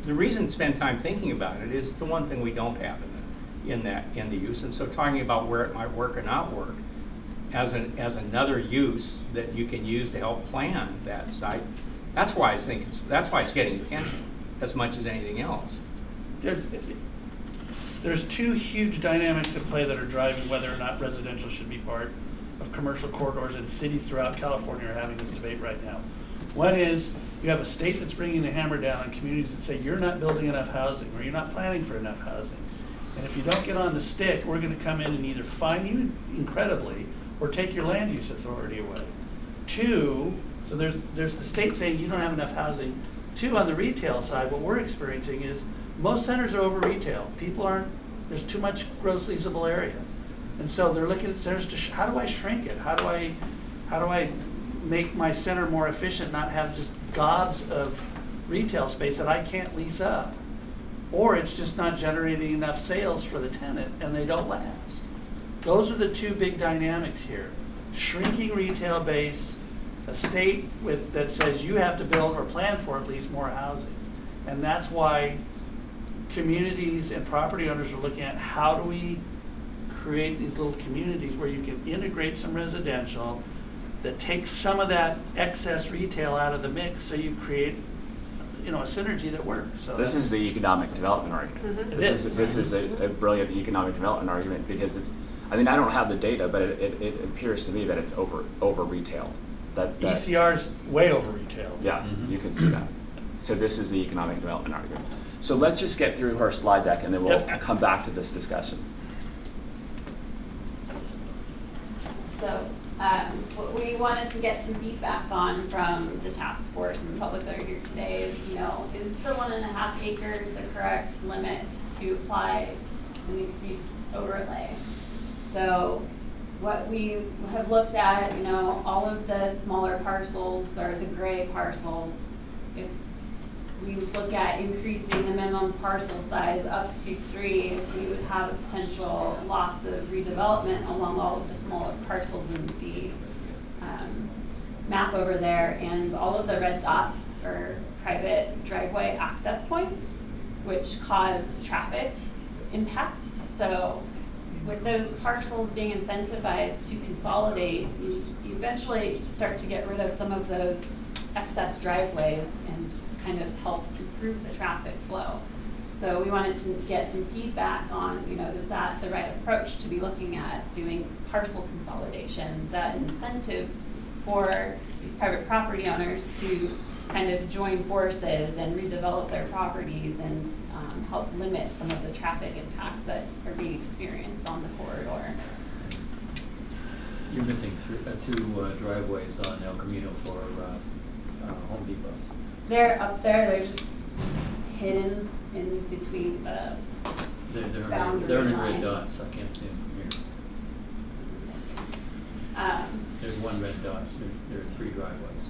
the reason to spend time thinking about it is the one thing we don't have in the use. And so talking about where it might work or not work as another use that you can use to help plan that site, that's why it's getting attention as much as anything else. there's two huge dynamics at play that are driving whether or not residential should be part of commercial corridors, and cities throughout California are having this debate right now. One is you have a state that's bringing the hammer down on communities that say you're not building enough housing or you're not planning for enough housing. And if you don't get on the stick, we're going to come in and either fine you incredibly or take your land use authority away. Two, so there's the state saying you don't have enough housing. Two, on the retail side, what we're experiencing is most centers are over retail. People aren't, there's too much gross leasable area. And so they're looking at centers to, how do I shrink it? How do I make my center more efficient, not have just gobs of retail space that I can't lease up? Or it's just not generating enough sales for the tenant and they don't last. Those are the two big dynamics here. Shrinking retail base, a state that says you have to build or plan for at least more housing. And that's why communities and property owners are looking at how do we create these little communities where you can integrate some residential that takes some of that excess retail out of the mix, so you create, a synergy that works. So this is the economic development argument. Mm-hmm. This is a brilliant economic development argument because it's, I don't have the data, but it appears to me that it's over retailed. That ECR's way over retail. Yeah, you can see that. So this is the economic development argument. So let's just get through her slide deck and then we'll come back to this discussion. So what we wanted to get some feedback on from the task force and the public that are here today is, is the 1.5 acres the correct limit to apply the mixed use overlay? So what we have looked at, all of the smaller parcels or the gray parcels, if we look at increasing the minimum parcel size up to 3, we would have a potential loss of redevelopment along all of the smaller parcels in the map over there. And all of the red dots are private driveway access points, which cause traffic impacts. So with those parcels being incentivized to consolidate, you eventually start to get rid of some of those excess driveways and kind of help improve the traffic flow. So we wanted to get some feedback on, is that the right approach to be looking at doing parcel consolidation? Is that an incentive for these private property owners to kind of join forces and redevelop their properties and help limit some of the traffic impacts that are being experienced on the corridor? You're missing two driveways on El Camino for Home Depot. They're up there, they're just hidden in between the boundary They're in line. red dots, I can't see them from here. This isn't it. There's one red dot, there are 3 driveways.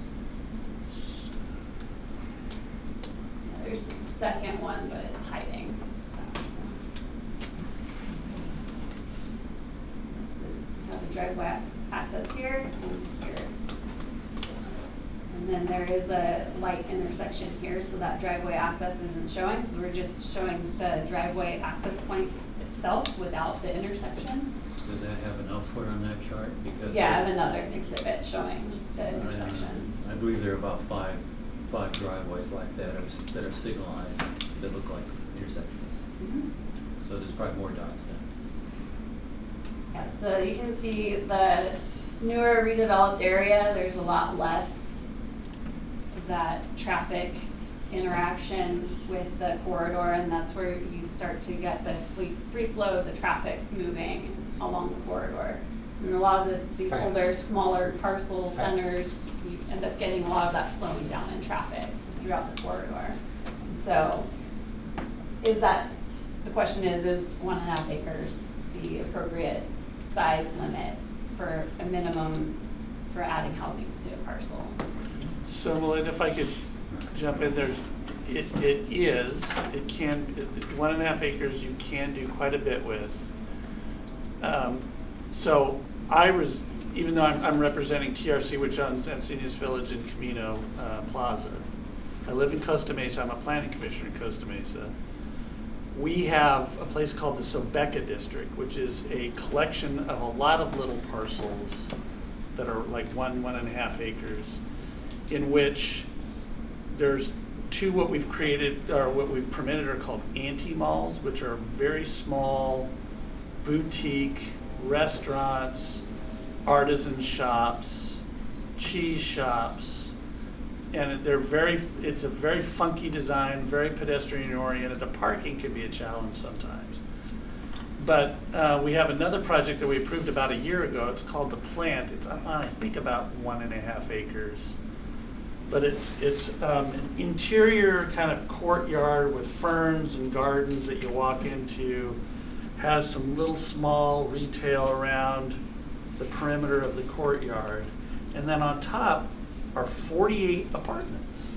There's the second one, but it's hiding. So you have the driveway access here and here. And then there is a light intersection here, so that driveway access isn't showing because we're just showing the driveway access points itself without the intersection. Does that happen elsewhere on that chart? Because Yeah, I have another exhibit showing the intersections. I believe there are about five driveways like that that are signalized that look like intersections. Mm-hmm. So there's probably more dots then. Yeah, so you can see the newer redeveloped area, there's a lot less of that traffic interaction with the corridor, and that's where you start to get the free flow of the traffic moving along the corridor. And a lot of these older, smaller parcel centers, you end up getting a lot of that slowing down in traffic throughout the corridor. And so the question is 1.5 acres the appropriate size limit for a minimum for adding housing to a parcel? So, Melinda, if I could jump in there, it can, 1.5 acres you can do quite a bit with. So even though I'm representing TRC, which owns Encinitas Village and Camino Plaza, I live in Costa Mesa. I'm a planning commissioner in Costa Mesa. We have a place called the Sobeca District, which is a collection of a lot of little parcels that are like 1.5 acres, in which there's two what we've created, or what we've permitted are called anti-malls, which are very small boutique restaurants, artisan shops, cheese shops, and it's a very funky design, very pedestrian oriented. The parking can be a challenge sometimes. But we have another project that we approved about a year ago. It's called The Plant. It's on, I think, about 1.5 acres. But it's an interior kind of courtyard with ferns and gardens that you walk into. Has some little small retail around the perimeter of the courtyard. And then on top are 48 apartments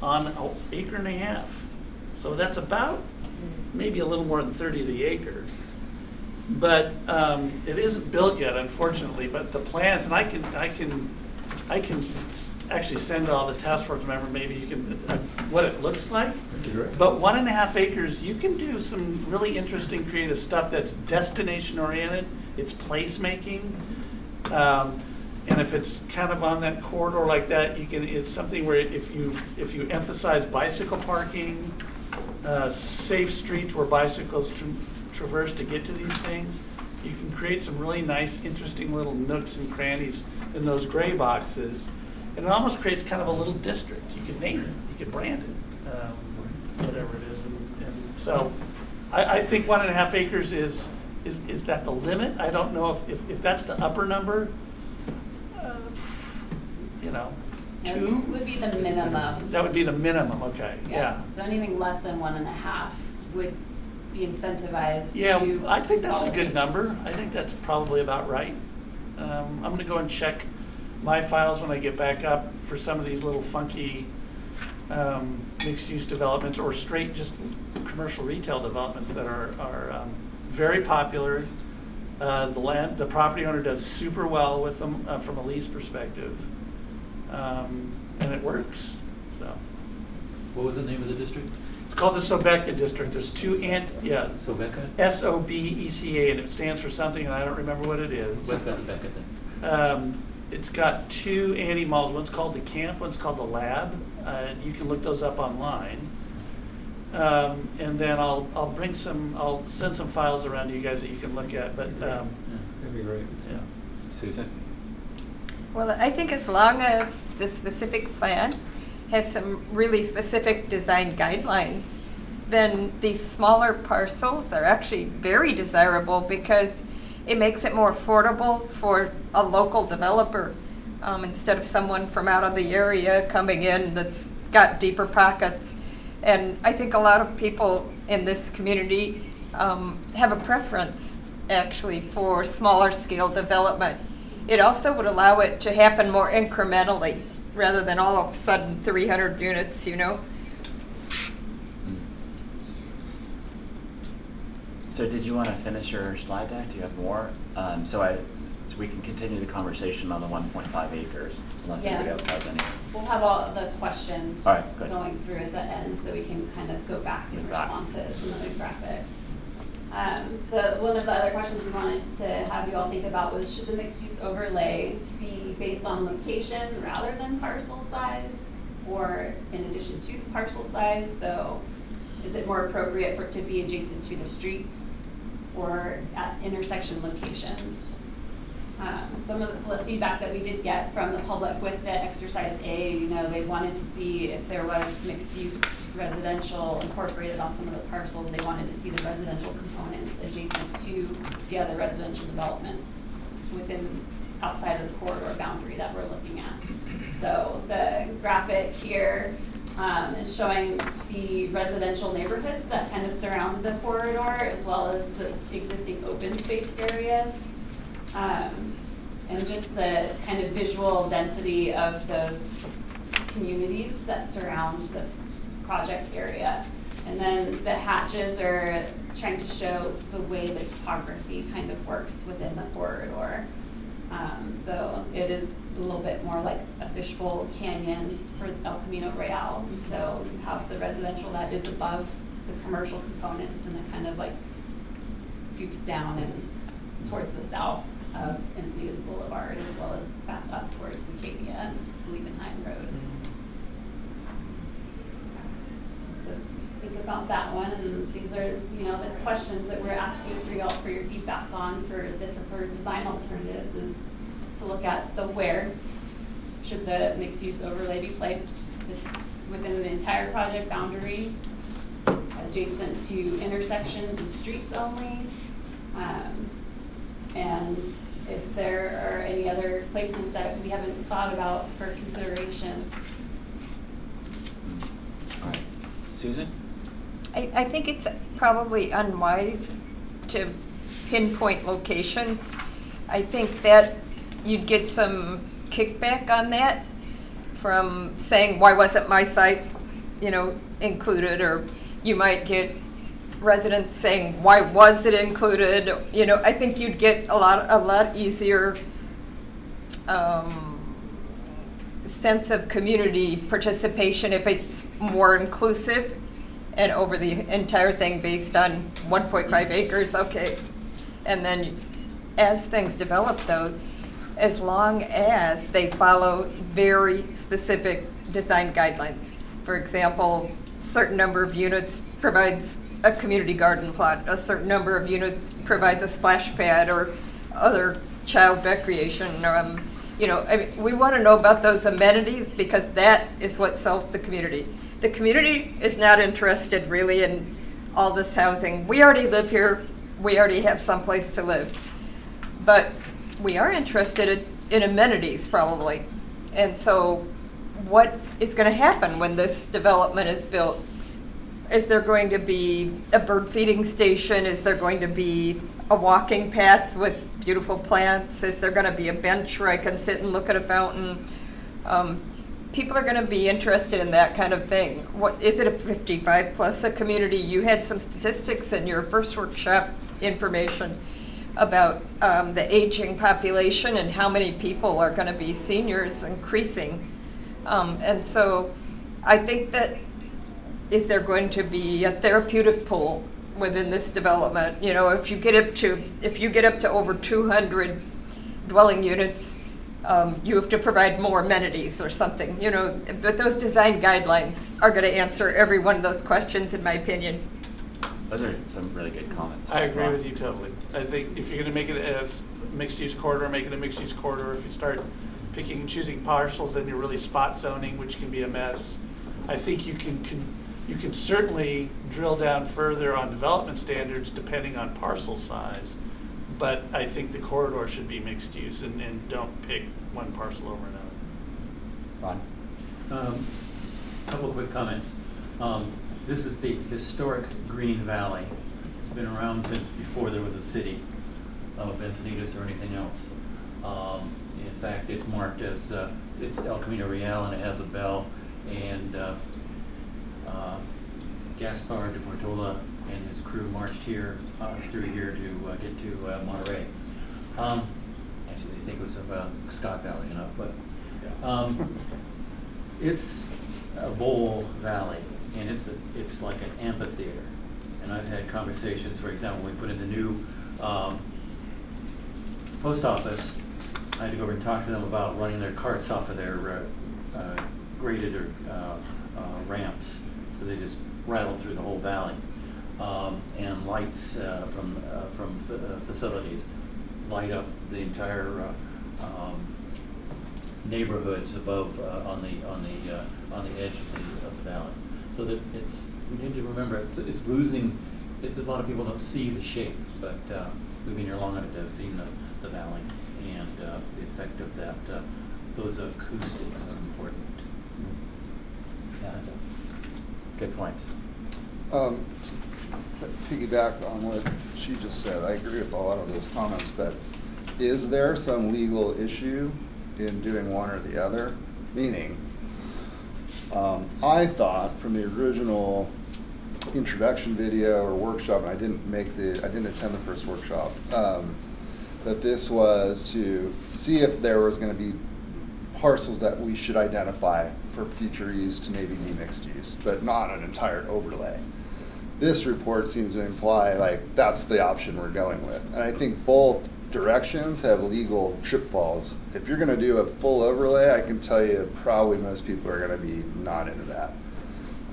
on an acre and a half. So that's about maybe a little more than 30 to the acre. But it isn't built yet, unfortunately. But the plans, and I can actually send all the task force member. Maybe you can what it looks like. But 1.5 acres, you can do some really interesting creative stuff that's destination oriented. It's placemaking. And if it's kind of on that corridor like that, you can. It's something where if you emphasize bicycle parking, safe streets where bicycles traverse to get to these things, you can create some really nice, interesting little nooks and crannies in those gray boxes, and it almost creates kind of a little district. You can name it, you can brand it, whatever it is, and so I think 1.5 acres is that the limit? I don't know if that's the upper number. That 2 would be the minimum. That would be the minimum. Okay. Yeah. So anything less than 1.5 would be incentivized. Yeah, to I think that's a good consolidate. number. I think that's probably about right. I'm going to go and check my files when I get back up for some of these little funky mixed-use developments or straight just commercial retail developments that are very popular. The property owner does super well with them from a lease perspective, and it works. So What was the name of the district? it's called the Sobeca District. There's two Sobeca? SOBECA, and it stands for something, and I don't remember what it is. What's that Becca thing? It's got 2 anti-malls. One's called the Camp, one's called the Lab. You can look those up online. And then I'll send some files around to you guys that you can look at. But That'd be great. yeah. Susan? Well, I think as long as the specific plan has some really specific design guidelines, then these smaller parcels are actually very desirable because it makes it more affordable for a local developer instead of someone from out of the area coming in that's got deeper pockets. And I think a lot of people in this community have a preference actually for smaller scale development. It also would allow it to happen more incrementally rather than all of a sudden 300 units, So did you want to finish your slide deck? Do you have more? So we can continue the conversation on the 1.5 acres, unless Yeah. anybody else has any. We'll have all the questions All right, good. going through at the end, so we can kind of go back and Go back. respond to some of the graphics. So one of the other questions we wanted to have you all think about was, should the mixed-use overlay be based on location rather than parcel size, or in addition to the parcel size? So is it more appropriate for it to be adjacent to the streets or at intersection locations? Some of the feedback that we did get from the public with the exercise A, they wanted to see if there was mixed-use residential incorporated on some of the parcels. They wanted to see the residential components adjacent to the other residential developments outside of the corridor boundary that we're looking at. So the graphic here is showing the residential neighborhoods that kind of surround the corridor, as well as the existing open space areas. And just the kind of visual density of those communities that surround the project area. And then the hatches are trying to show the way the topography kind of works within the corridor. So it is a little bit more like a fishbowl canyon for El Camino Real. And so you have the residential that is above the commercial components, and it kind of like scoops down and towards the south of Encinitas Boulevard, as well as back up towards Leucadia and Liebenheim Road. just think about that one, and these are, you know, the questions that we're asking for y'all for your feedback on for the preferred design alternatives is to look at the where. Should the mixed use overlay be placed? It's within the entire project boundary, adjacent to intersections and streets only. And if there are any other placements that we haven't thought about for consideration. All right. Susan? I think it's probably unwise to pinpoint locations. I think that you'd get some kickback on that from saying, why wasn't my site, you know, included? Or you might get residents saying, why was it included? You know, I think you'd get a lot easier sense of community participation if it's more inclusive and over the entire thing based on 1.5 acres, okay. And then as things develop though, as long as they follow very specific design guidelines. For example, certain number of units provides a community garden plot, a certain number of units provides a splash pad or other child recreation. You know, I mean, we want to know about those amenities because that is what sells the community. The community is not interested really in all this housing. We already live here. We already have someplace to live. But we are interested in amenities probably. And so what is going to happen when this development is built? Is there going to be a bird feeding station? Is there going to be a walking path with beautiful plants? Is there going to be a bench where I can sit and look at a fountain? People are going to be interested in that kind of thing. What is it, a 55 plus a community? You had some statistics in your first workshop information about the aging population and how many people are going to be seniors increasing. And so I think that is there going to be a therapeutic pool within this development? You know, if you get up to over 200 dwelling units, you have to provide more amenities or something. You know, but those design guidelines are going to answer every one of those questions, in my opinion. Those are some really good comments. I agree with you totally. I think if you're going to make it a mixed-use corridor, make it a mixed-use corridor. If you start picking and choosing parcels, then you're really spot zoning, which can be a mess. I think you can certainly drill down further on development standards depending on parcel size, but I think the corridor should be mixed use and don't pick one parcel over another. Ron? Couple of quick comments. This is the historic Green Valley. It's been around since before there was a city of Encinitas or anything else. In fact, it's marked as it's El Camino Real, and it has a bell, and Gaspar de Portola and his crew marched here through here to get to Monterey. Actually, they think it was about Scott Valley, you know, but it's a bowl valley, and it's like an amphitheater. And I've had conversations. For example, when we put in the new post office, I had to go over and talk to them about running their carts off of their graded or ramps, because they just rattle through the whole valley, and lights from facilities light up the entire neighborhoods above on the edge of the valley. So that we need to remember it's losing. A lot of people don't see the shape, but we've been here long enough to have seen the valley and the effect of that. Those acoustics are important. Yeah, that's good points. Piggyback on what she just said, I agree with a lot of those comments, but is there some legal issue in doing one or the other? Meaning, I thought from the original introduction video or workshop, and I didn't attend the first workshop, that this was to see if there was going to be parcels that we should identify for future use to maybe be mixed use, but not an entire overlay. This report seems to imply like that's the option we're going with. And I think both directions have legal pitfalls. If you're going to do a full overlay, I can tell you probably most people are going to be not into that.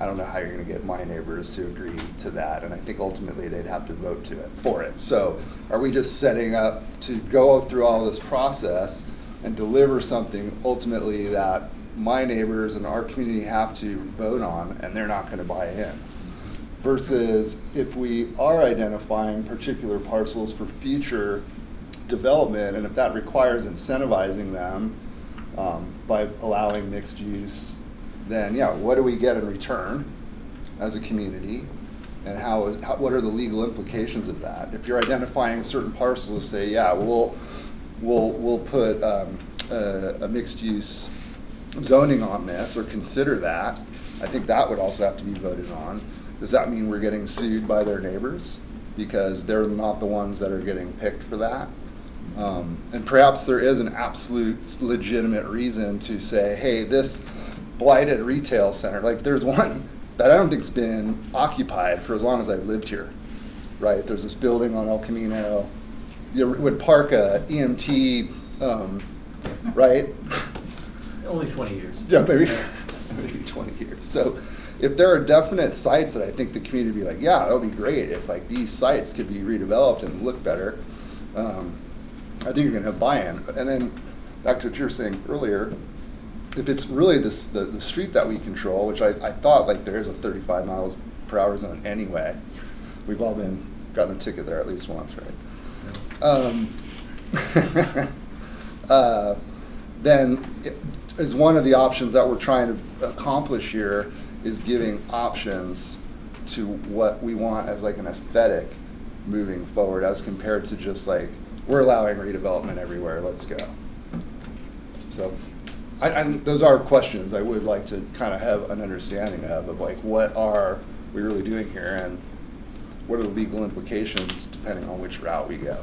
I don't know how you're gonna get my neighbors to agree to that, and I think ultimately they'd have to vote for it. So are we just setting up to go through all this process and deliver something ultimately that my neighbors and our community have to vote on, and they're not gonna buy in? Versus if we are identifying particular parcels for future development, and if that requires incentivizing them by allowing mixed use, then yeah, what do we get in return as a community, and what are the legal implications of that? If you're identifying certain parcels, say, yeah, we'll put a mixed use zoning on this, or consider that, I think that would also have to be voted on. Does that mean we're getting sued by their neighbors because they're not the ones that are getting picked for that? And perhaps there is an absolute legitimate reason to say, hey, this blighted retail center, like there's one that I don't think's been occupied for as long as I've lived here, right? There's this building on El Camino. You would park a EMT, right? Only 20 years. Yeah, maybe 20 years. So if there are definite sites that I think the community would be like, yeah, that would be great if like these sites could be redeveloped and look better, I think you're going to have buy-in. And then back to what you were saying earlier, if it's really the street that we control, which I thought like there is a 35 miles per hour zone anyway. We've all gotten a ticket there at least once, right? Then is one of the options that we're trying to accomplish here is giving options to what we want as like an aesthetic moving forward, as compared to just like, we're allowing redevelopment everywhere, let's go. So those are questions I would like to kind of have an understanding of like, what are we really doing here, and what are the legal implications depending on which route we go,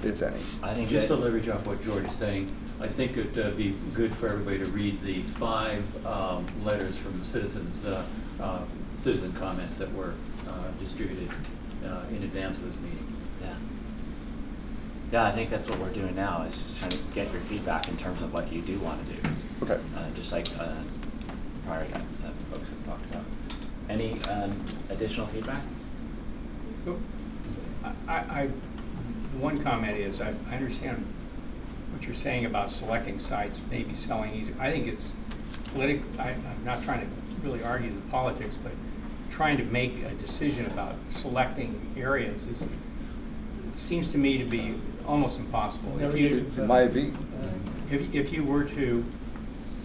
if any. I think Just to that, leverage off what George is saying, I think it'd be good for everybody to read the 5 letters from citizens, citizen comments that were distributed in advance of this meeting. yeah, I think that's what we're doing now, is just trying to get your feedback in terms of what you do want to do. Okay. Just like prior folks have talked about. Any additional feedback? One comment is, I understand what you're saying about selecting sites, maybe selling easier. I think it's political. I'm not trying to really argue the politics, but trying to make a decision about selecting areas seems to me to be almost impossible. It might be. If you were to,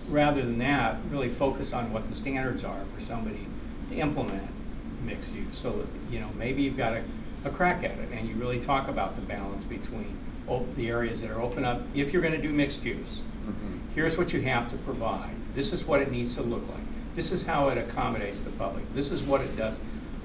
rather than that, really focus on what the standards are for somebody to implement mixed use, so that, maybe you've got a crack at it, and you really talk about the balance between the areas that are open up. If you're going to do mixed use, here's what you have to provide. This is what it needs to look like. This is how it accommodates the public. This is what it does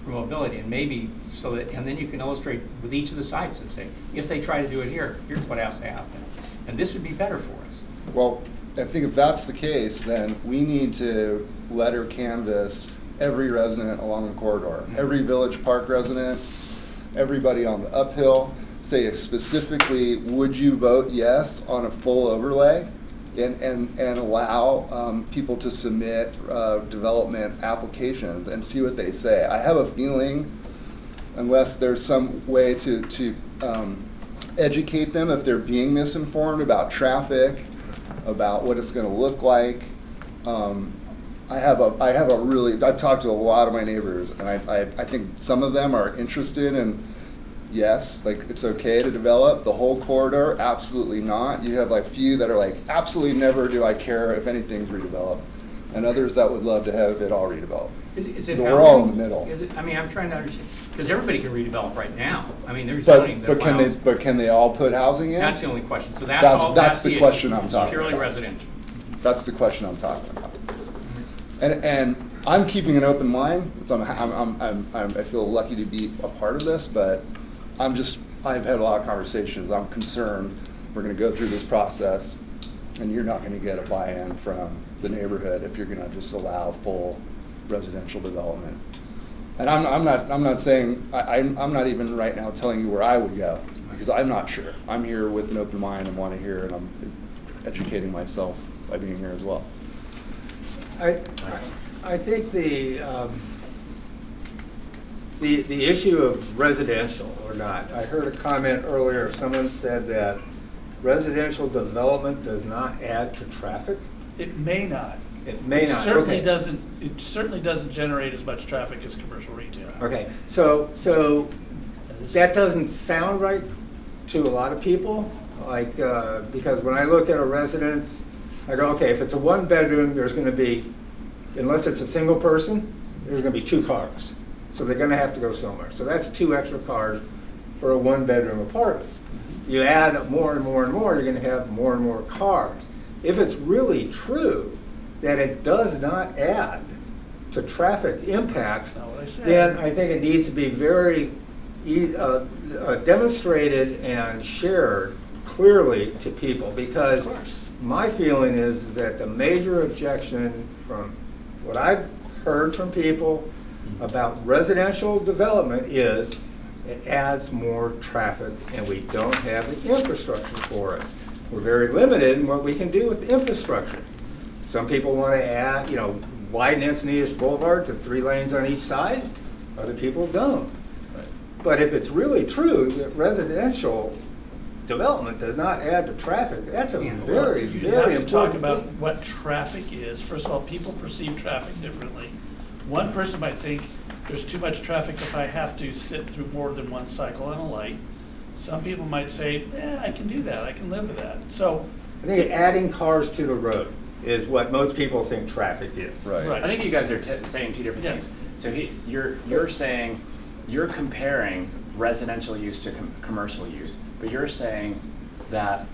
for mobility, and maybe and then you can illustrate with each of the sites and say, if they try to do it here, here's what has to happen, and this would be better for us. Well, I think if that's the case, then we need to letter canvass every resident along the corridor, every Village Park resident, everybody on the uphill, say specifically, would you vote yes on a full overlay, and allow people to submit development applications and see what they say. I have a feeling, unless there's some way to educate them if they're being misinformed about traffic, about what it's going to look like. I've talked to a lot of my neighbors, and I think some of them are interested in, yes, like it's okay to develop the whole corridor, absolutely not. You have like few that are like, absolutely never do I care if anything's redeveloped, and others that would love to have it all redeveloped. Is it we're all in the middle. I'm trying to understand, because everybody can redevelop right now. There's But zoning that allows. but can they all put housing in? That's the only question. So That's the issue. question I'm It's talking purely about. residential. That's the question I'm talking about. And I'm keeping an open mind. So I feel lucky to be a part of this, but I've had a lot of conversations. I'm concerned we're going to go through this process, and you're not going to get a buy-in from the neighborhood if you're going to just allow full residential development. And I'm not saying I'm not even right now telling you where I would go, because I'm not sure. I'm here with an open mind and want to hear, and I'm educating myself by being here as well. I think the issue of residential or not, I heard a comment earlier, someone said that residential development does not add to traffic. It may not. It may not, Certainly okay. doesn't, it certainly doesn't generate as much traffic as commercial retail. Okay, so that doesn't sound right to a lot of people, like, because when I look at a residence, I go, okay, if it's a one bedroom, there's gonna be, unless it's a single person, there's gonna be 2 cars. So they're gonna have to go somewhere. So that's 2 extra cars for a one bedroom apartment. You add more and more and more, you're gonna have more and more cars. If it's really true that it does not add to traffic impacts, That's not what I said. then I think it needs to be very demonstrated and shared clearly to people, because Of course. my feeling is that the major objection from what I've heard from people about residential development is it adds more traffic and we don't have the infrastructure for it. We're very limited in what we can do with the infrastructure. Some people want to add, widen Encinitas Boulevard to 3 lanes on each side. Other people don't. But if it's really true that residential development does not add to traffic, that's a very, You very have to important talk about thing. what traffic is. First of all, people perceive traffic differently. One person might think there's too much traffic if I have to sit through more than one cycle on a light. Some people might say, I can do that, I can live with that. So, I think adding cars to the road is what most people think traffic is. right. I think you guys are saying 2 different Yeah. things. So you're saying, you're comparing residential use to commercial use, but you're saying that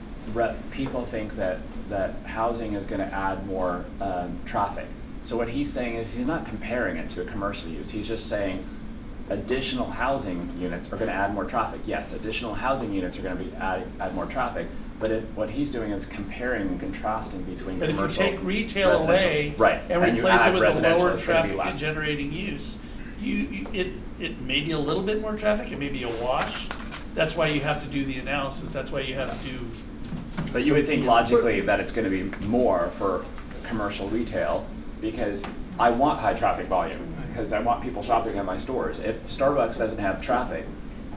people think that housing is gonna add more traffic. So what he's saying is he's not comparing it to a commercial use. He's just saying additional housing units are gonna add more traffic. Yes, additional housing units are gonna add more traffic, but what he's doing is comparing and contrasting between But if commercial, you take retail residential. away Right, and and you replace add it with a residential, lower it's gonna be traffic less. generating use, it may be a little bit more traffic, it may be a wash. That's why you have to do the analysis, that's why you have to do. But you would think logically that it's going to be more for commercial retail because I want high traffic volume because I want people shopping at my stores. If Starbucks doesn't have traffic,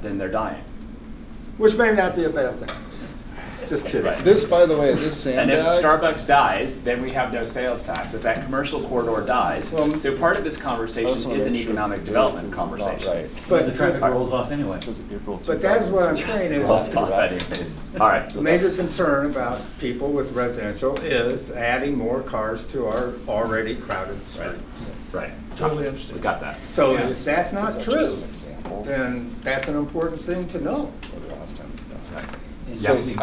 then they're dying. Which may not be a bad thing. Just kidding. Right. This, by the way, this And if sandbag, Starbucks dies, then we have no sales tax. If that commercial corridor dies, Well, so part of this I conversation just wanna is an make sure economic it development is conversation. not right. But the traffic rolls off anyway. It says April But that's what I'm 2002. saying is, Well, it's not anyways. All right. the major concern about people with residential is adding more cars to our already crowded streets. Right. Totally understand. We got that. So Yeah. if that's not Is that just true, an example? then that's an important thing to know. Or the last time? Right. And Yes.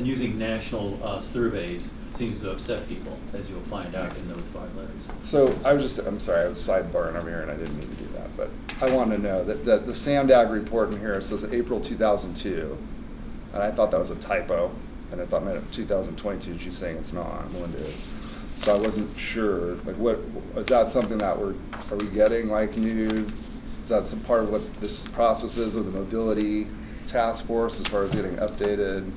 using national surveys seems to upset people, as you'll find out in those 5 letters. So I'm sorry, I was sidebarring over here and I didn't mean to do that, but I want to know that the SAMDAG report in here, it says April 2002, and I thought that was a typo, and I thought maybe 2022, she's saying it's not, Melinda is. So I wasn't sure, like is that something that are we getting like new, is that some part of what this process is with the mobility task force as far as getting updated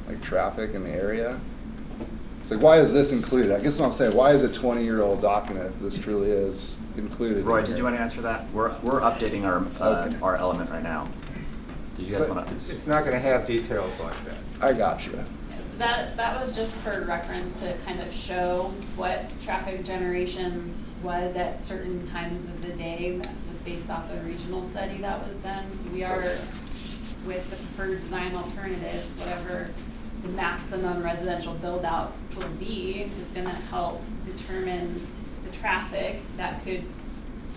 like traffic in the area? It's like, why is this included? I guess what I'm saying, why is a 20-year-old document if this truly is included? Roy, in did here? you want to answer that? We're updating Okay. our element right now. Did you guys But want to? it's not gonna have details like that. I got you. So that was just for reference to kind of show what traffic generation was at certain times of the day. That was based off a regional study that was done. So we are, with the preferred design alternatives, whatever the maximum residential build out will be is gonna help determine the traffic that could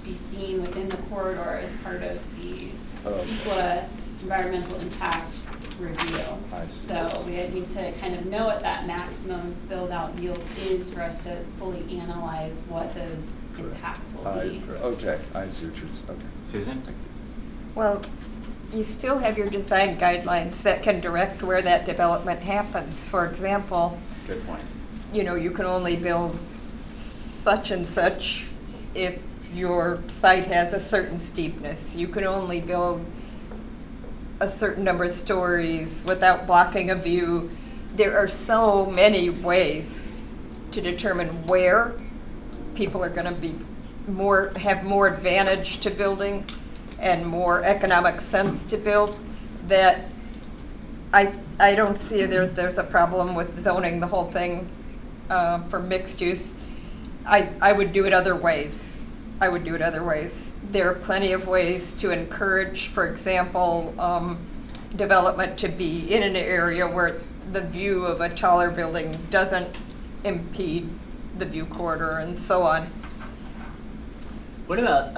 be seen within the corridor as part of the CEQA environmental impact review. I see. So we need to kind of know what that maximum build-out yield is for us to fully analyze what those impacts will be. Okay, I see what you're saying, okay. Susan? Thank you. Well, you still have your design guidelines that can direct where that development happens. For example, Good point. you can only build such and such if your site has a certain steepness. You can only build a certain number of stories without blocking a view. There are so many ways to determine where people are going to be have more advantage to building and more economic sense to build, that I don't see there's a problem with zoning the whole thing for mixed use. I would do it other ways. I would do it other ways. There are plenty of ways to encourage, for example, development to be in an area where the view of a taller building doesn't impede the view corridor and so on. What about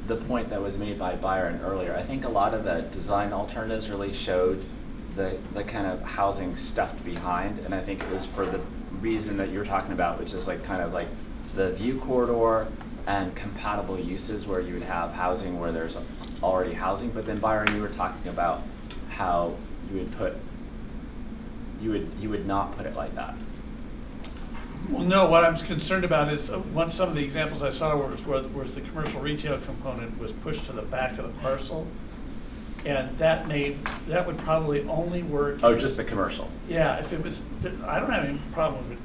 the point that was made by Byron earlier? I think a lot of the design alternatives really showed the kind of housing stuffed behind, and I think it was for the reason that you're talking about, which is like kind of like the view corridor and compatible uses where you would have housing where there's already housing. But then Byron, you were talking about how you would not put it like that. Well, no, what I'm concerned about is some of the examples I saw was the commercial retail component was pushed to the back of the parcel. And that would probably only work. Oh, just the commercial. Yeah, if it was, I don't have any problem with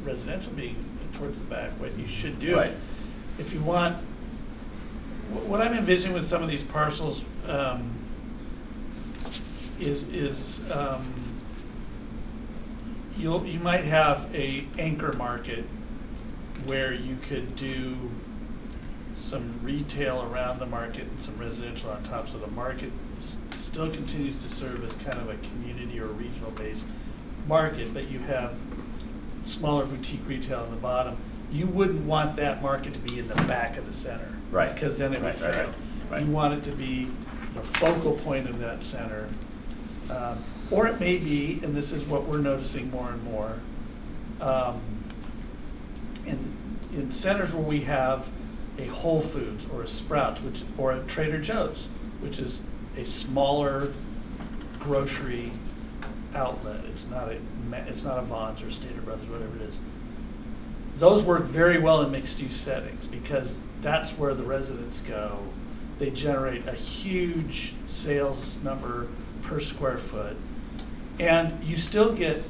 residential being towards the back. What you should do, right, if you want, what I'm envisioning with some of these parcels is you might have a anchor market where you could do some retail around the market and some residential on top, so the market still continues to serve as kind of a community or regional based market, but you have smaller boutique retail on the bottom. You wouldn't want that market to be in the back of the center, right? Because then it would fail. Right. You want it to be the focal point of that center, or it may be, and this is what we're noticing more and more, in centers where we have a Whole Foods or a Sprouts, or a Trader Joe's, which is a smaller grocery outlet. It's not a Vons or Stater Brothers, whatever it is. Those work very well in mixed-use settings because that's where the residents go. They generate a huge sales number per square foot, and you still get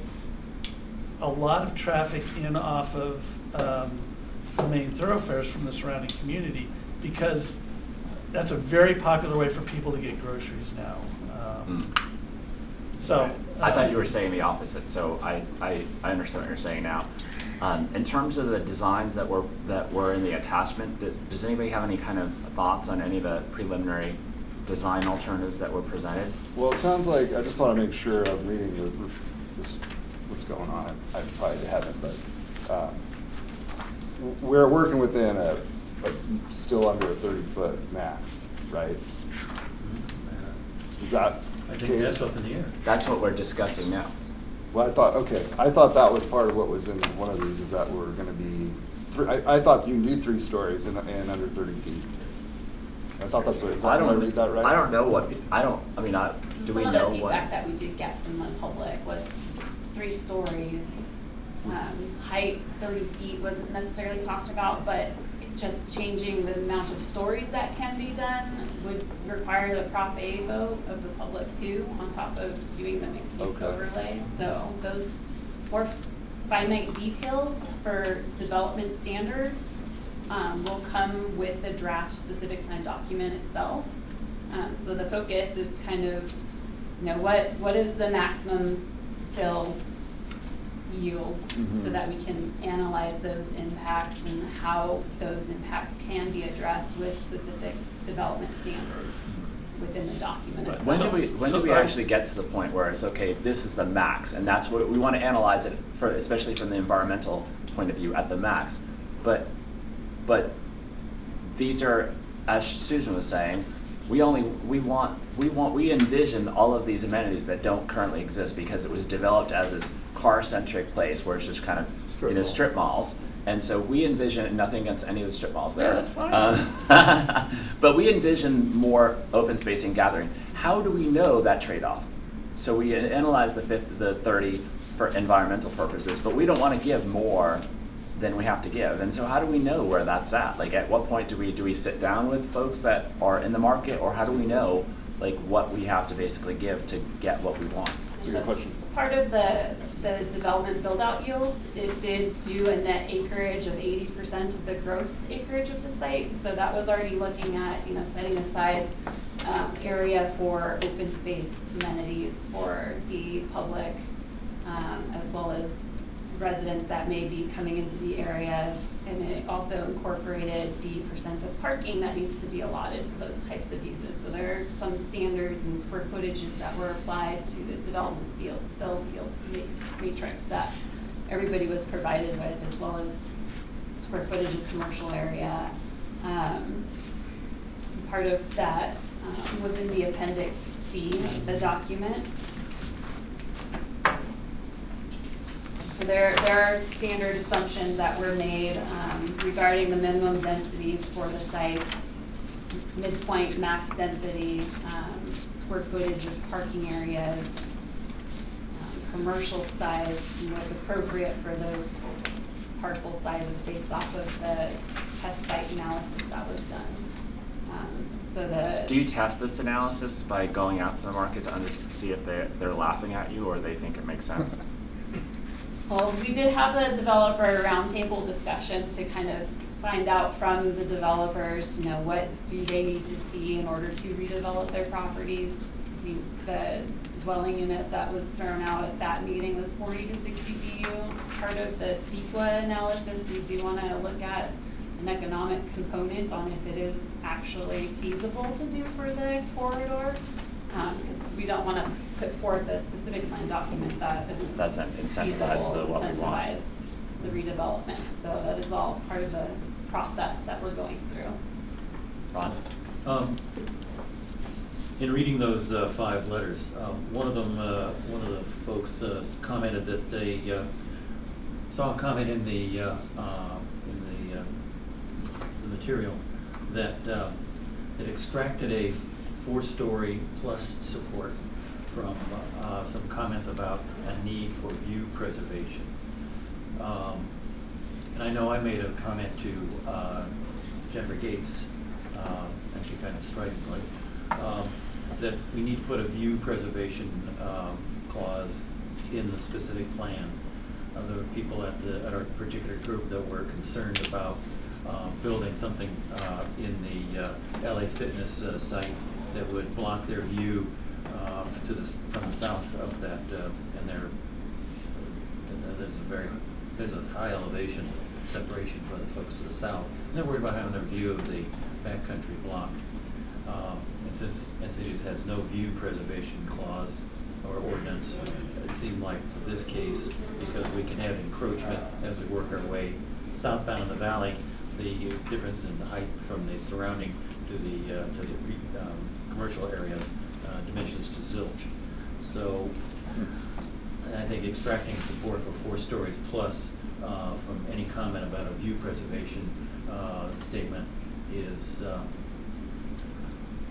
a lot of traffic in off of the main thoroughfares from the surrounding community, because that's a very popular way for people to get groceries now. So I thought you were saying the opposite, so I understand what you're saying now. In terms of the designs that were in the attachment, does anybody have any kind of thoughts on any of the preliminary design alternatives that were presented? Well, it sounds like, I just want to make sure I'm reading this what's going on. I probably haven't, but we're working within a still under a 30-foot max, right? Is that I the think case? that's up in the air. That's what we're discussing now. Well, I thought that was part of what was in one of these, is that we're going to be, I thought you need 3 stories and under 30 feet. I thought that's what, did I read that right? I don't know what, do we know Some of the feedback that we did get from the public was 3 stories, height 30 feet wasn't necessarily talked about, but just changing the amount of stories that can be done would require the Prop A vote of the public too, on top of doing the mixed use overlay. So those more finite details for development standards will come with the draft specific plan document itself. So the focus is kind of, what is the maximum build yields, so that we can analyze those impacts and how those impacts can be addressed with specific development standards within the document itself. When do we actually get to the point where it's okay, this is the max, and that's what we want to analyze it for, especially from the environmental point of view, at the max. But these are, as Susan was saying, we envision all of these amenities that don't currently exist because it was developed as this car-centric place where it's just kind of strip malls. And so we envision, nothing against any of the strip malls there. Yeah, that's fine. But we envision more open space and gathering. How do we know that trade-off? So we analyze the 30 for environmental purposes, but we don't want to give more than we have to give. And so how do we know where that's at? Like, at what point do we sit down with folks that are in the market, or how do we know like what we have to basically give to get what we want? That's a good question. Part of the the development build-out yields, it did do a net acreage of 80% of the gross acreage of the site. So that was already looking at, you know, setting aside area for open space amenities for the public, as well as residents that may be coming into the area. And it also incorporated the percent of parking that needs to be allotted for those types of uses. So there are some standards and square footages that were applied to the development build yield matrix that everybody was provided with, as well as square footage of commercial area. Part of that was in the Appendix C of the document. So there are standard assumptions that were made regarding the minimum densities for the sites, midpoint max density, square footage of parking areas, commercial size, what's appropriate for those parcel sizes based off of the test site analysis that was done. Do you test this analysis by going out to the market to see if they're laughing at you or they think it makes sense? Well, we did have the developer roundtable discussion to kind of find out from the developers, you know, what do they need to see in order to redevelop their properties. The dwelling units that was thrown out at that meeting was 40 to 60 DU. Part of the CEQA analysis, we do want to look at an economic component on if it is actually feasible to do for the corridor. Because we don't want to put forth a specific plan document that isn't feasible, incentivize the redevelopment. So that is all part of the process that we're going through. Ron? In reading those 5 letters, one of the folks commented that they saw a comment in the material that it extracted a 4-story plus support from some comments about a need for view preservation. And I know I made a comment to Jennifer Gates, actually kind of stridently, that we need to put a view preservation clause in the specific plan. There were people at our particular group that were concerned about building something in the LA Fitness site that would block their view from the south of that, and there's a high elevation separation for the folks to the south. And they're worried about having their view of the backcountry blocked. And since NCDOT has no view preservation clause or ordinance, it seemed like for this case, because we can have encroachment as we work our way southbound in the valley, the difference in the height from the surrounding to the commercial areas diminishes to zilch. So I think extracting support for 4 stories plus from any comment about a view preservation statement is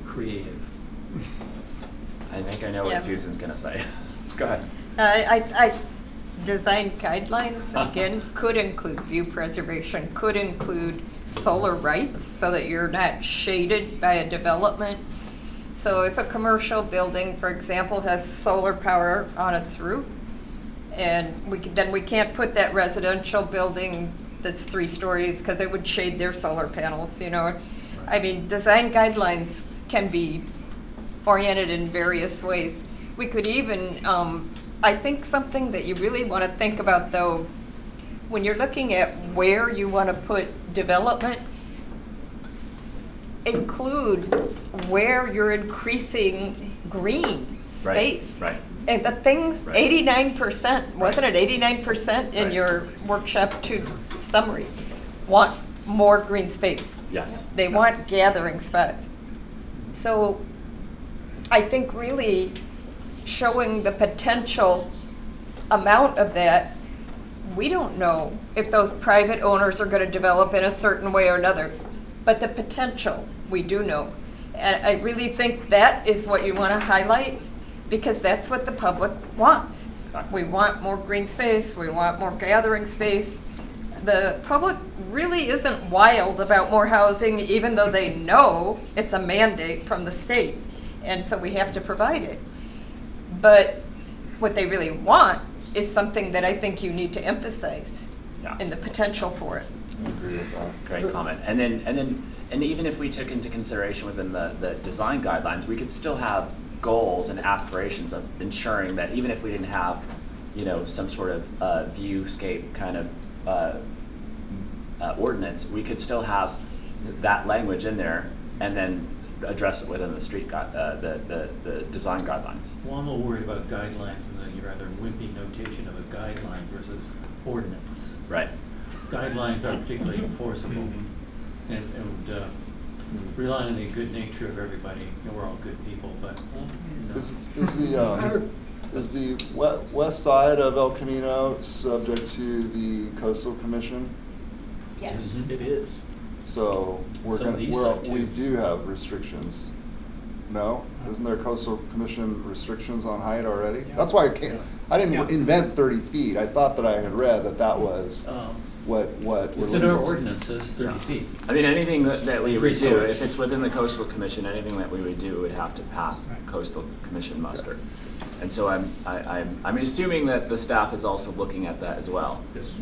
creative. I think I know what Susan's going to say. Go ahead. I design guidelines, again, could include view preservation, could include solar rights so that you're not shaded by a development. So if a commercial building, for example, has solar power on its roof, and then we can't put that residential building that's 3 stories because it would shade their solar panels, you know. I mean, design guidelines can be oriented in various ways. We could even, I think something that you really want to think about though, when you're looking at where you want to put development, include where you're increasing green space. Right. And the things, 89%, wasn't it 89% in your workshop 2 summary, want more green space. Yes. They want gathering spots. So I think really showing the potential amount of that, we don't know if those private owners are going to develop in a certain way or another, but the potential we do know. And I really think that is what you want to highlight, because that's what the public wants. Exactly. We want more green space, we want more gathering space. The public really isn't wild about more housing, even though they know it's a mandate from the state, and so we have to provide it. But what they really want is something that I think you need to emphasize Yeah. and the potential for it. I agree with that. Great comment. And even if we took into consideration within the design guidelines, we could still have goals and aspirations of ensuring that even if we didn't have, some sort of viewscape kind of ordinance, we could still have that language in there and then address it within the the design guidelines. Well, I'm more worried about guidelines and the rather wimpy notation of a guideline versus ordinance. Right. Guidelines are particularly enforceable, and rely on the good nature of everybody. We're all good people, but Is the west side of El Camino subject to the coastal commission? Yes. It is. So Some of the east side, we too. do have restrictions. No? Isn't there coastal commission restrictions on height already? Yeah. That's why I didn't Yeah. invent 30 feet. I thought that I had read that was what we're it's in our limited to. ordinances, 30 feet. I mean, anything that we would Three do, stories. if it's within the coastal commission, anything that we would do would have to pass Right. coastal commission muster. And so I'm assuming that the staff is also looking at that as well. Yes.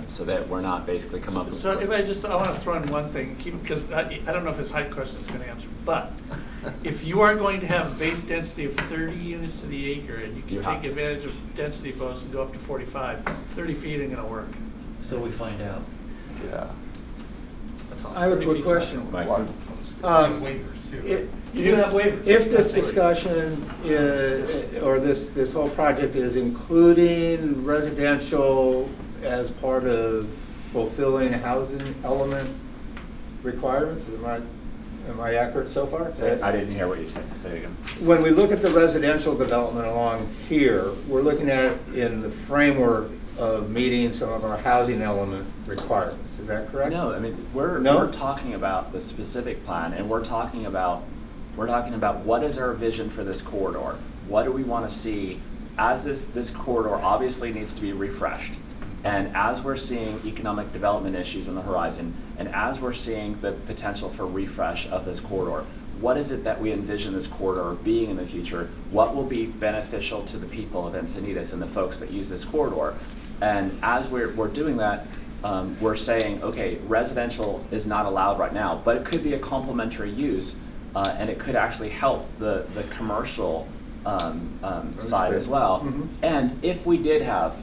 So that we're not basically come up with. So if I want to throw in one thing, because I don't know if this height question is going to answer, but if you are going to have a base density of 30 units to the acre and you You can have take to. advantage of density bonus and go up to 45, 30 feet ain't going to work. So we find out. Yeah. That's all. I have a 30 quick feet's not question. gonna Mike. work. Waivers too. You do have waivers. If this That's waivers. discussion is, or this whole project is including residential as part of fulfilling housing element requirements, am I accurate so far? I didn't hear what you said. Say it again. When we look at the residential development along here, we're looking at it in the framework of meeting some of our housing element requirements. Is that correct? No, I mean, we're talking about the specific plan, and we're talking about what is our vision for this corridor? What do we want to see as this corridor obviously needs to be refreshed? And as we're seeing economic development issues on the horizon, and as we're seeing the potential for refresh of this corridor, what is it that we envision this corridor being in the future? What will be beneficial to the people of Encinitas and the folks that use this corridor? And as we're doing that, we're saying, okay, residential is not allowed right now, but it could be a complementary use, and it could actually help the commercial side as well. Mhm. And if we did have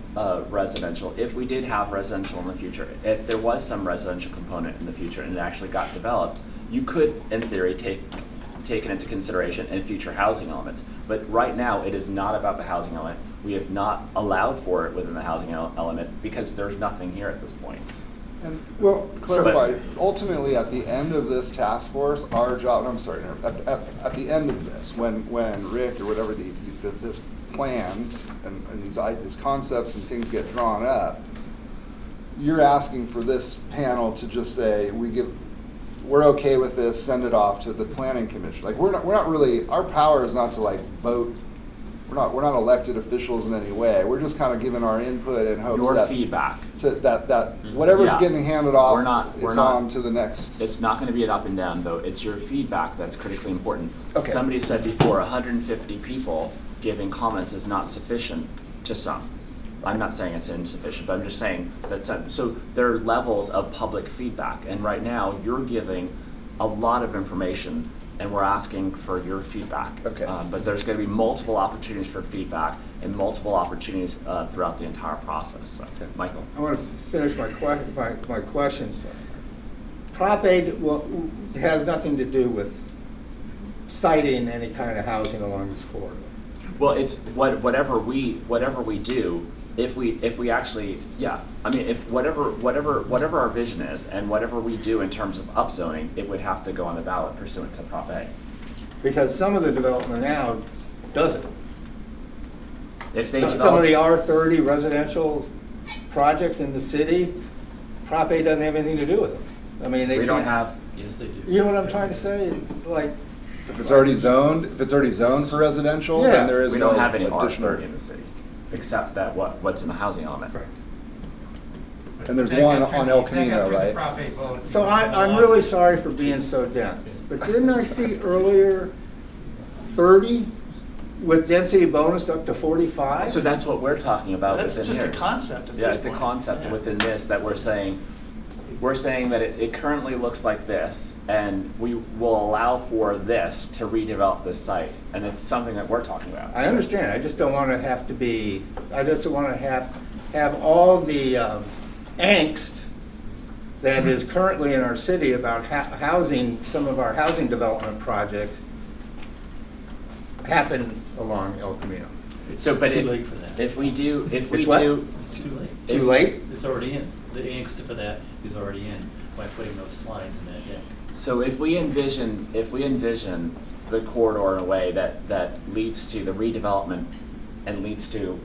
residential in the future, if there was some residential component in the future and it actually got developed, you could, in theory, take it into consideration in future housing elements. But right now, it is not about the housing element. We have not allowed for it within the housing element because there's nothing here at this point. And clarify, ultimately, at the end of this task force, our job, I'm sorry, at the end of this, when Rick or whatever this plans and these concepts and things get drawn up, you're asking for this panel to just say, we're okay with this, send it off to the planning commission. Like, we're not really, our power is not to like vote. We're not elected officials in any way. We're just kind of giving our input and hopes Your that feedback. that whatever's Yeah. getting handed off, We're not- it's on to the next. It's not going to be an up and down vote. It's your feedback that's critically important. Okay. Somebody said before, 150 people giving comments is not sufficient to some. I'm not saying it's insufficient, but I'm just saying that so there are levels of public feedback, and right now you're giving a lot of information, and we're asking for your feedback. Okay. But there's going to be multiple opportunities for feedback and multiple opportunities throughout the entire process. So, Michael. I want to finish my questions. Prop 8 has nothing to do with citing any kind of housing along this corridor. Well, it's whatever we do. If we actually, yeah, I mean, if whatever our vision is and whatever we do in terms of upzoning, it would have to go on the ballot pursuant to Prop A. Because some of the development now doesn't. If they Some of develop, the R30 residential projects in the city, Prop 8 doesn't have anything to do with them. I mean, they we don't can't- have. Yes, they do. You know what I'm trying to say? It's like, If it's already zoned for residential, Yeah. then there is We no don't have any additional. R30 in the city, except that what's in the housing element. Correct. And there's one on El Camino, right? so I'm really sorry for being so dense, but didn't I see earlier 30 with density bonus up to 45? So that's what we're talking about That's within just here. a concept at Yeah, this it's a point. concept Yeah. within this that we're saying that it currently looks like this, and we will allow for this to redevelop this site, and it's something that we're talking about. I understand, I just don't want to have to be, I just don't want to have all the angst that is currently in our city about housing, some of our housing development projects happen along El Camino. So, but Too late for that. if we do, It's what? It's too late. Too late? It's already in. The angst for that is already in by putting those slides in that deck. so if we envision the corridor in a way that leads to the redevelopment and leads to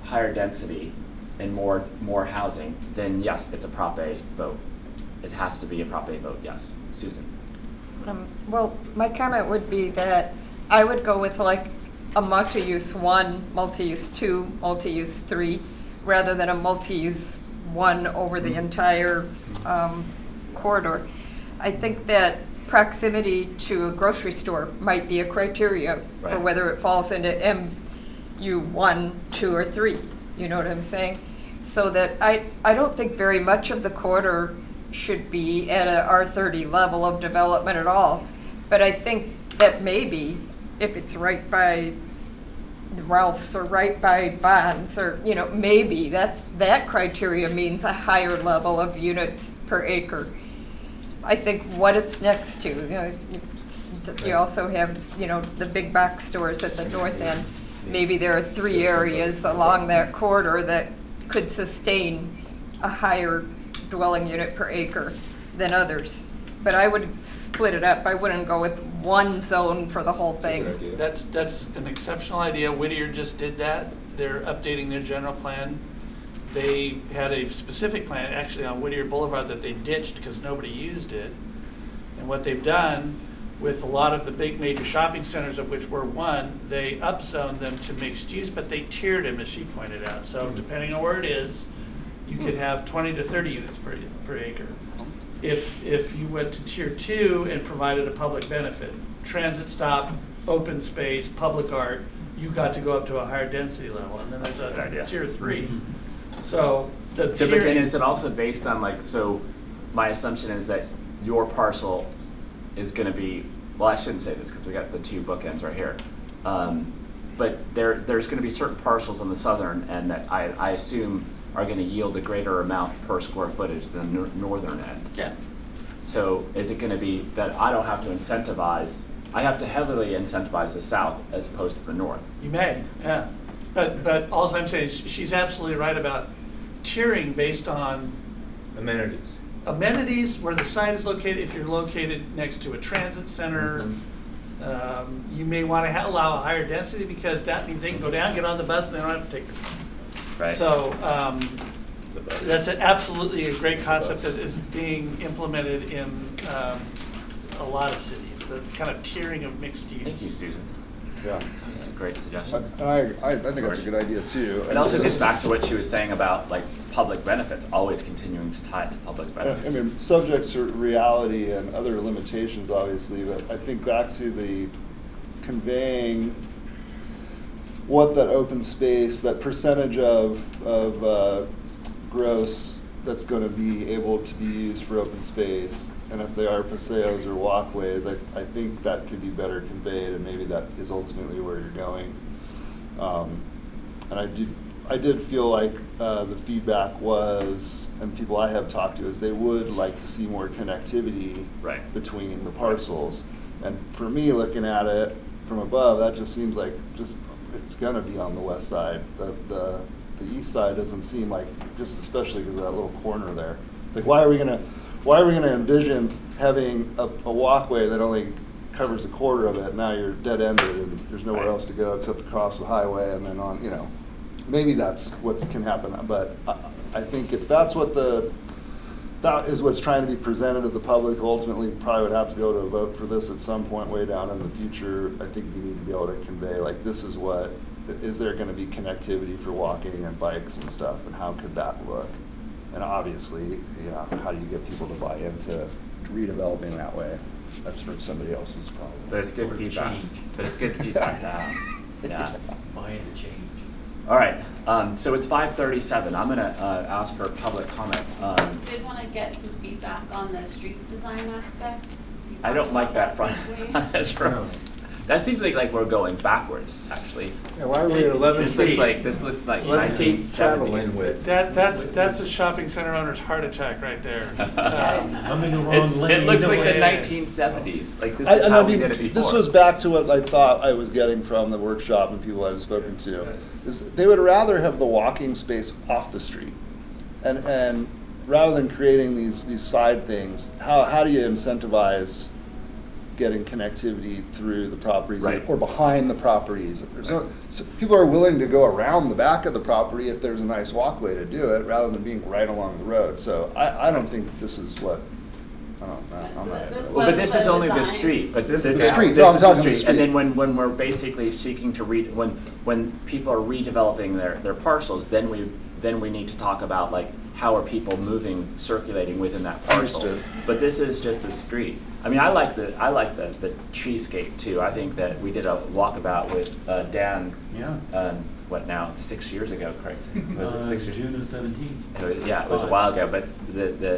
higher density and more housing, then yes, it's a Prop A vote. It has to be a Prop A vote, yes. Susan? Well, my comment would be that I would go with like a multi-use 1, multi-use 2, multi-use 3, rather than a multi-use 1 over the entire corridor. I think that proximity to a grocery store might be a criteria for Right. whether it falls into MU 1, 2, or 3. You know what I'm saying? So that I don't think very much of the corridor should be at a R30 level of development at all. But I think that maybe if it's right by Ralph's or right by Bonds, or, you know, maybe that criteria means a higher level of units per acre. I think what it's next to, you know, you also have, you know, the big box stores at the north end. Maybe there are 3 areas along that corridor that could sustain a higher dwelling unit per acre than others. But I would split it up. I wouldn't go with one zone for the whole thing. That's an exceptional idea. Whittier just did that. They're updating their general plan. They had a specific plan actually on Whittier Boulevard that they ditched because nobody used it. And what they've done with a lot of the big major shopping centers, of which we're one, they upzoned them to mixed use, but they tiered them, as she pointed out. So depending on where it is, you could have 20 to 30 units per acre. If you went to tier 2 and provided a public benefit, transit stop, open space, public art, you got to go up to a higher density level, and then there's That's a good idea. a tier 3. So the So, but then tiering, is it also based on like, so my assumption is that your parcel is going to be, well, I shouldn't say this because we got the 2 bookends right here. But there's going to be certain parcels on the southern end that I assume are going to yield a greater amount per square footage than the northern end. yeah. So is it going to be that I don't have to incentivize, I have to heavily incentivize the south as opposed to the north? You may, yeah. But all I'm saying is she's absolutely right about tiering based on amenities, where the site is located. If you're located next to a transit center, you may want to allow a higher density because that means they can go down, get on the bus, and they don't have to take the bus. Right. So that's absolutely a great concept that is being implemented in a lot of cities, the kind of tiering of mixed use. Thank you, Susan. Yeah. That's a great suggestion. I think that's a good idea too. It also gets back to what she was saying about like public benefits, always continuing to tie it to public benefits. I mean, subjects to reality and other limitations, obviously, but I think back to the conveying what that open space, that percentage of gross that's going to be able to be used for open space, and if they are paseos or walkways, I think that could be better conveyed, and maybe that is ultimately where you're going. And I did feel like the feedback was, and people I have talked to, is they would like to see more connectivity Right. between the parcels. And for me, looking at it from above, that just seems like it's gonna be on the west side. The east side doesn't seem like, just especially because of that little corner there. Like, why are we gonna envision having a walkway that only covers a quarter of it? Now you're dead ended and there's nowhere Right. else to go except across the highway and then on. You know, maybe that's what can happen. But I think if that's what that is what's trying to be presented to the public, ultimately probably would have to be able to vote for this at some point way down in the future. I think you need to be able to convey, like, this is what, is there going to be connectivity for walking and bikes and stuff, and how could that look? And obviously, you know, how do you get people to buy into redeveloping that way? that's for somebody else's problem. But it's good Or feedback. change. But it's good feedback now. Yeah. Buy into change. All right. So it's 5:37. I'm gonna ask for public comment. Did want to get some feedback on the street design aspect. We I don't talked like about that front. briefly. That's right. That seems like we're going backwards, actually. Yeah, why are we at 11 This feet? looks like 11 feet travel 1970s. in width. That's a shopping center owner's heart attack right there. I'm in the wrong lane. It looks like the Yeah. 1970s. Like this I is how we mean, did it before. this was back to what I thought I was getting from the workshop and people I've spoken to. Is they would rather have the walking space off the street. And rather than creating these side things, how do you incentivize getting connectivity through the properties Right. or behind the properties? So people are willing to go around the back of the property if there's a nice walkway to do it, rather than being right along the road. So I don't think this is what, I don't know. So this Well, but this was is the only the design. street, but This this is the street. this No, I'm is the talking the street. And street. then when we're basically seeking to when people are redeveloping their parcels, then we need to talk about like how are people moving, circulating within that parcel. Understood. But this is just the street. I mean, I like the treescape too. I think that we did a walkabout with Dan. Yeah. What now? 6 years ago, Christ. Was it 6 years? June of 17. Yeah, it was a while ago, but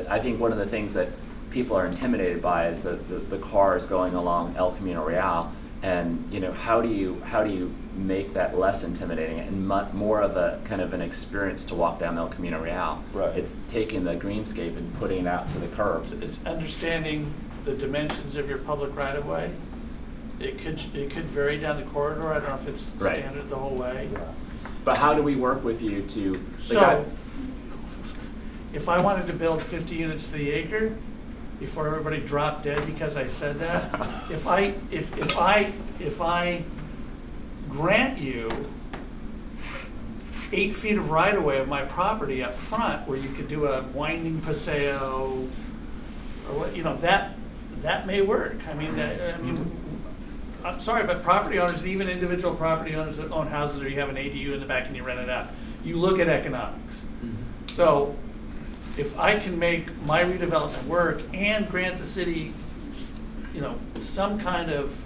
I think one of the things that people are intimidated by is the cars going along El Camino Real, and how do you make that less intimidating and more of a kind of an experience to walk down El Camino Real? Right. It's taking the greenscape and putting it out to the curbs. It's understanding the dimensions of your public right of way. It could vary down the corridor. I don't know if it's Right. standard the whole way. But how do we work with you to? So, if I wanted to build 50 units to the acre, before everybody dropped dead because I said that, if I grant you 8 feet of right of way of my property up front, where you could do a winding paseo, or what, that may work. I mean, I'm sorry, but property owners, and even individual property owners that own houses, or you have an ADU in the back and you rent it out, you look at economics. So if I can make my redevelopment work and grant the city, some kind of,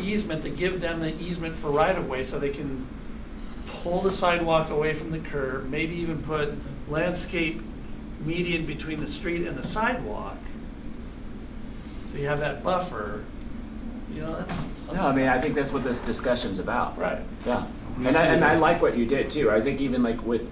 easement to give them the easement for right-of-way so they can pull the sidewalk away from the curb, maybe even put landscape median between the street and the sidewalk, so you have that buffer, that's something. No, I mean, I think that's what this discussion's about. Right. Yeah, and I like what you did too. I think even like with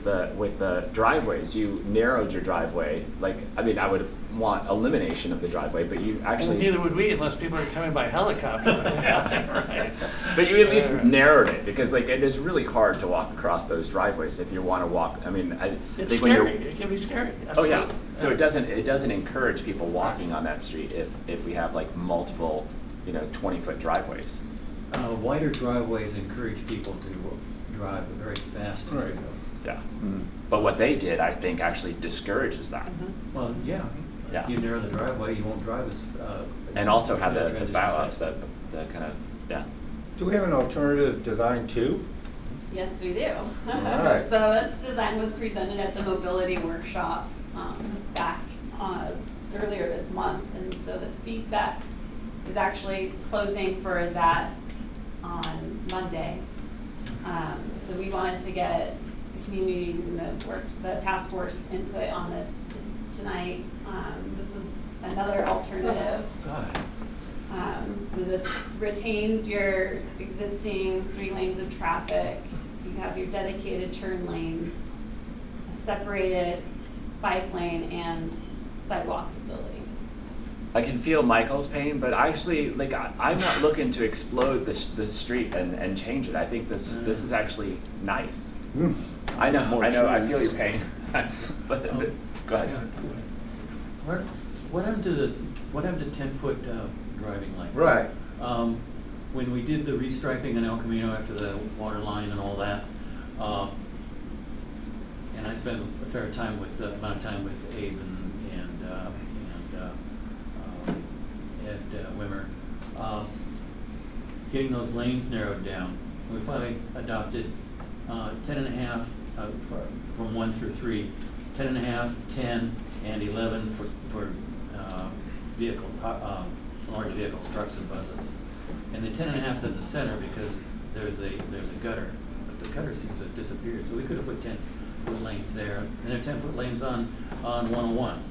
the driveways, you narrowed your driveway. Like, I mean, I would want elimination of the driveway, but you actually. Well, neither would we unless people are coming by helicopter. Right. But you at least narrowed it, because like it is really hard to walk across those driveways if you want to walk. I mean, I It's think when scary. you're. It can be scary. Oh yeah. Absolutely. So it doesn't encourage people walking on that street if we have like multiple 20-foot driveways. Wider driveways encourage people to drive very fast through them. Yeah. But what they did, I think, actually discourages that. Well, yeah. Yeah. You narrow the driveway, you won't drive as. And also have the transition bow fast. ups, the kind of Do we have an alternative design too? Yes, we do. right. So this design was presented at the mobility workshop back earlier this month, and so the feedback is actually closing for that on Monday. So we wanted to get the community and the task force input on this tonight. This is another alternative. God. So this retains your existing 3 lanes of traffic. You have your dedicated turn lanes, a separated bike lane, and sidewalk facilities. I can feel Michael's pain, but actually, like, I'm not looking to explode the street and change it. I think this is actually nice. I know, I feel your pain. but go ahead. What happened to 10-foot driving lanes? Right. When we did the restriping in El Camino after the water line and all that, and I spent a fair amount of time with Abe and Ed Wimmer, getting those lanes narrowed down. We finally adopted 10.5 from 1 through 3, 10.5, 10, and 11 vehicles, large vehicles, trucks and buses. And the 10.5's in the center because there's a gutter, but the gutter seems to have disappeared. So we could have put 10-foot lanes there, and then 10-foot lanes on 101.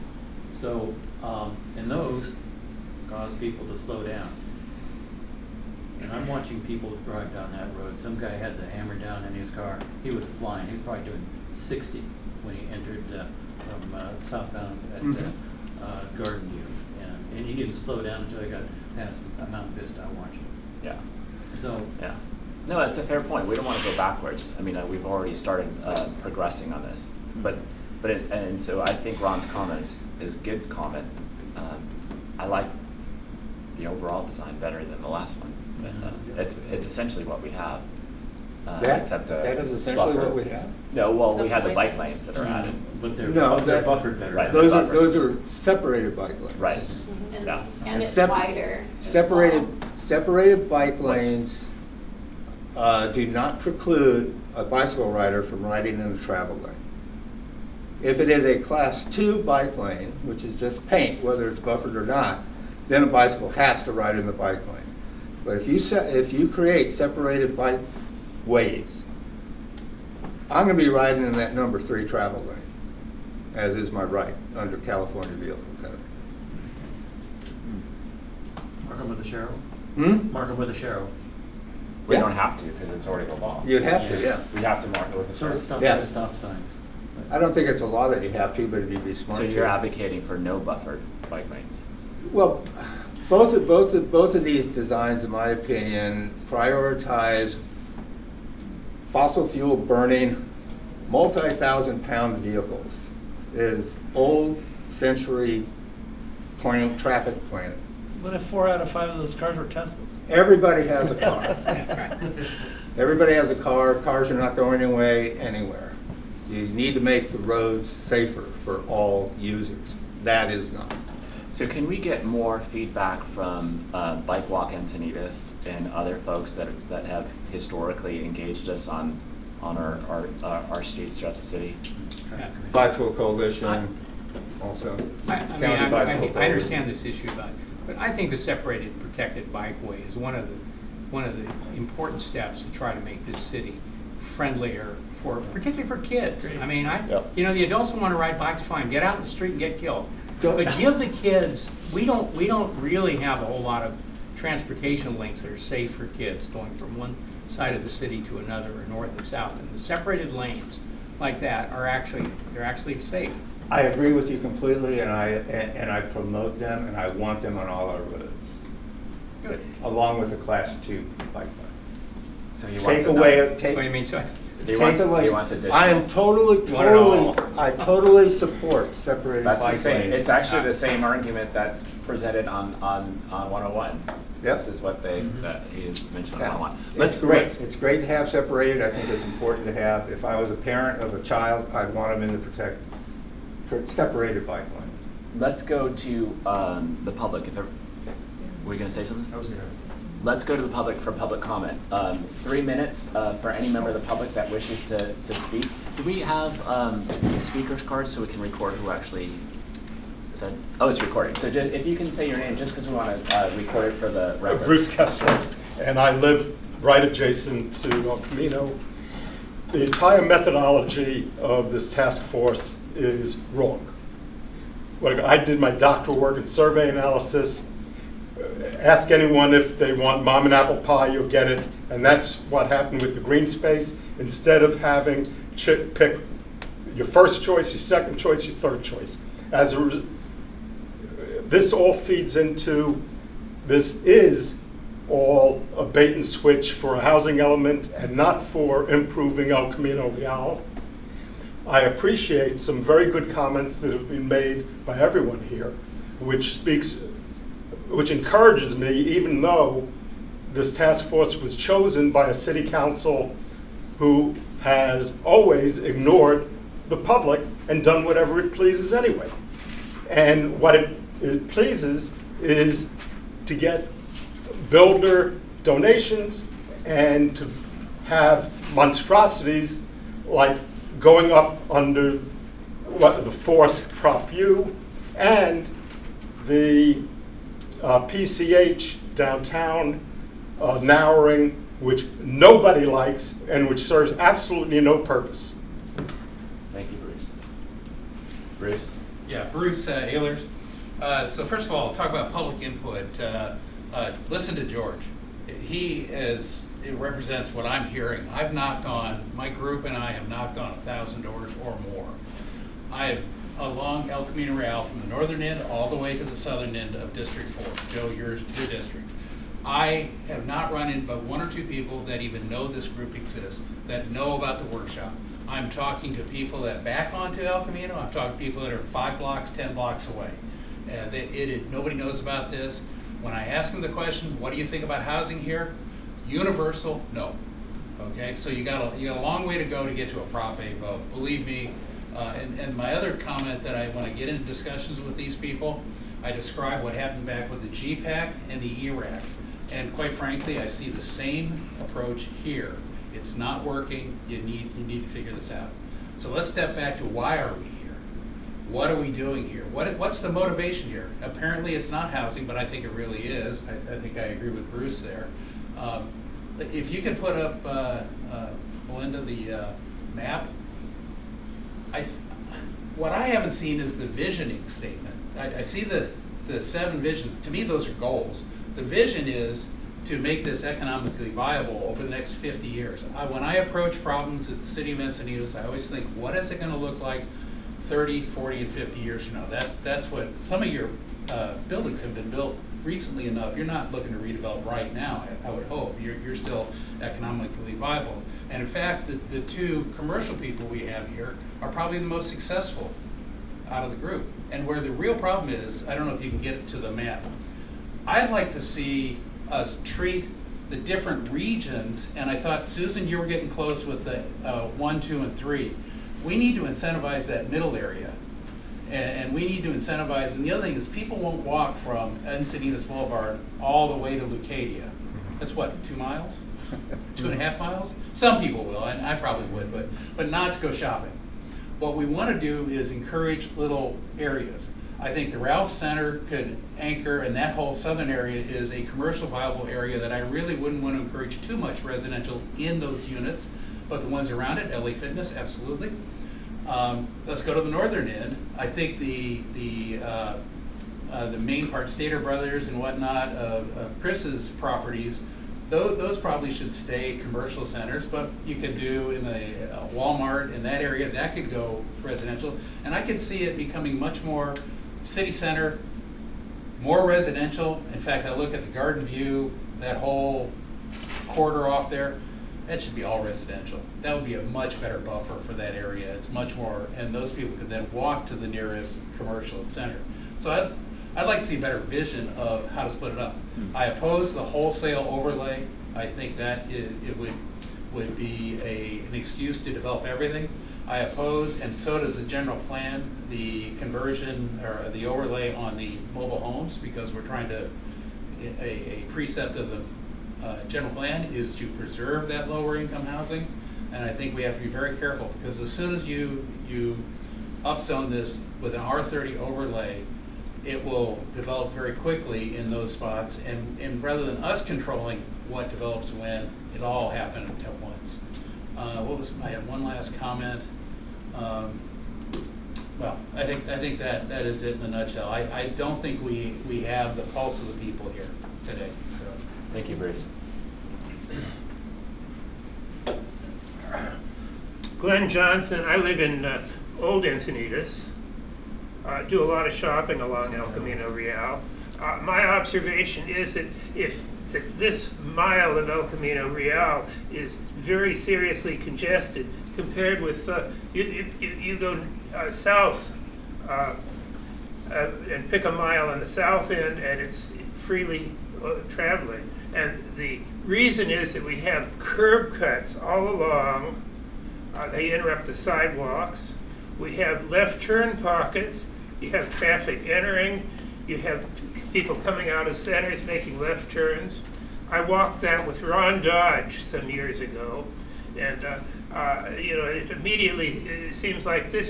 So, and those cause people to slow down. And I'm watching people drive down that road. Some guy had the hammer down in his car. He was flying. He was probably doing 60 when he entered from southbound at Garden View. And he didn't slow down until he got past Mount Vista. I watched him. Yeah. So, Yeah. No, that's a fair point. We don't want to go backwards. I mean, we've already started progressing on this, and so I think Ron's comment is a good comment. I like the overall design better than the last one. It's essentially what we have. Except that is essentially buffer. what we have? No, well, we have the bike lanes that are added. but they're No, buffered better. Right. Those buffer. those are separated bike lanes. Right. And, Yeah. and it's Sep- wider. as Separated bike What's- lanes do not preclude a bicycle rider from riding in the travel lane. If it is a class 2 bike lane, which is just paint, whether it's buffered or not, then a bicycle has to ride in the bike lane. But if you create separated bike ways, I'm going to be riding in that number 3 travel lane, as is my right under California Vehicle Code. Mark them with a Sharrow. Mark them with a Sharrow. We Yeah. don't have to because it's already the law. You'd have to, yeah. We have to mark it with a Sort of circle. stop Yeah. at stop signs. I don't think it's a law that you have to, but it'd be smart So to. you're advocating for no buffered bike lanes. Well, both of these designs, in my opinion, prioritize fossil fuel burning, multi-thousand-pound vehicles. It is old century traffic plan. What if 4 out of 5 of those cars were Teslas? Everybody has a car. Everybody has a car. Cars are not going anywhere. So you need to make the roads safer for all users. That is not. So can we get more feedback from Bike Walk Encinitas and other folks that have historically engaged us on our streets throughout the city? Yeah. Bicycle Coalition, also. I mean, County Bicycle I Coalition. understand this issue, but I think the separated protected bikeway is one of the important steps to try to make this city friendlier particularly for kids. I mean, the adults who want to ride bikes, fine, get out in the street and get killed. But give the kids, we don't really have a whole lot of transportation links that are safe for kids going from one side of the city to another, or north and south. And the separated lanes like that are actually safe. I agree with you completely, and I promote them, and I want them on all our roads. Good. Along with a class 2 bike lane. So he wants Take away, What do you mean? So, He wants additional. I am I totally support separated That's bike the same. lanes. It's actually the same argument that's presented on 101. Yep. This is what that he mentioned on Yeah. 101. It's great. It's great to have separated. I think it's important to have. If I was a parent of a child, I'd want them in the separated bike lanes. Let's go to the public. Were you going to say something? I was gonna. Let's go to the public for public comment. 3 minutes for any member of the public that wishes to speak. Do we have speakers cards so we can record who actually said? Oh, it's recording. So if you can say your name, just because we want to record it for the record. Bruce Kessler, and I live right adjacent to Camino. The entire methodology of this task force is wrong. I did my doctoral work in survey analysis. Ask anyone if they want mom and apple pie, you'll get it. And that's what happened with the green space. Instead of having pick your first choice, your second choice, your third choice. This all feeds into, this is all a bait and switch for a housing element and not for improving El Camino Real. I appreciate some very good comments that have been made by everyone here, which encourages me, even though this task force was chosen by a city council who has always ignored the public and done whatever it pleases anyway. And what it pleases is to get builder donations and to have monstrosities like going up under the forced Prop U and the PCH downtown, narrowing, which nobody likes and which serves absolutely no purpose. Thank you, Bruce. Bruce? Yeah, Bruce Ehlers. So first of all, talk about public input. Listen to George. It represents what I'm hearing. I've knocked on, my group and I have knocked on 1,000 doors or more. I have along El Camino Real from the northern end all the way to the southern end of District 4. Joe, your district. I have not run in but 1 or 2 people that even know this group exists, that know about the workshop. I'm talking to people that back onto El Camino. I'm talking to people that are 5 blocks, 10 blocks away. Nobody knows about this. When I ask them the question, what do you think about housing here? Universal, no. Okay, so you got a long way to go to get to a Prop A vote. Believe me. And my other comment that when I get into discussions with these people, I describe what happened back with the GPAC and the ERAC. And quite frankly, I see the same approach here. It's not working. You need to figure this out. So let's step back to why are we here? What are we doing here? What's the motivation here? Apparently it's not housing, but I think it really is. I think I agree with Bruce there. If you can put up, Melinda, the map, what I haven't seen is the visioning statement. I see the 7 visions. To me, those are goals. The vision is to make this economically viable over the next 50 years. When I approach problems at the city of Encinitas, I always think, what is it going to look like 30, 40, and 50 years from now? That's what some of your buildings have been built recently enough. You're not looking to redevelop right now, I would hope. You're still economically viable. And in fact, the 2 commercial people we have here are probably the most successful out of the group. And where the real problem is, I don't know if you can get it to the map. I'd like to see us treat the different regions, and I thought, Susan, you were getting close with the 1, 2, and 3. We need to incentivize that middle area. And we need to incentivize, and the other thing is people won't walk from Encinitas Boulevard all the way to Leucadia. That's what, 2 miles? 2.5 miles? Some people will, and I probably would, but not to go shopping. What we want to do is encourage little areas. I think the Ralph Center could anchor, and that whole southern area is a commercial viable area that I really wouldn't want to encourage too much residential in those units, but the ones around it, LA Fitness, absolutely. Let's go to the northern end. I think the main part, Stater Brothers and whatnot, of Chris's properties, those probably should stay commercial centers, but you could do in the Walmart in that area, that could go residential. And I could see it becoming much more city center, more residential. In fact, I look at the Garden View, that whole corridor off there, that should be all residential. That would be a much better buffer for that area. It's much more, and those people could then walk to the nearest commercial center. So I'd like to see a better vision of how to split it up. I oppose the wholesale overlay. I think that it would be an excuse to develop everything. I oppose, and so does the general plan, the conversion or the overlay on the mobile homes, because we're trying to, a precept of the general plan is to preserve that lower income housing. And I think we have to be very careful, because as soon as you upzone this with an R30 overlay, it will develop very quickly in those spots, and rather than us controlling what develops when, it all happened at once. I had one last comment. Well, I think that is it in a nutshell. I don't think we have the pulse of the people here today. So Thank you, Bruce. Glenn Johnson. I live in Old Encinitas. Do a lot of shopping along El Camino Real. My observation is that if this mile of El Camino Real is very seriously congested compared with you go south and pick a mile on the south end, and it's freely traveling. And the reason is that we have curb cuts all along. They interrupt the sidewalks. We have left turn pockets. You have traffic entering. You have people coming out of centers making left turns. I walked that with Ron Dodge some years ago, and it immediately seems like this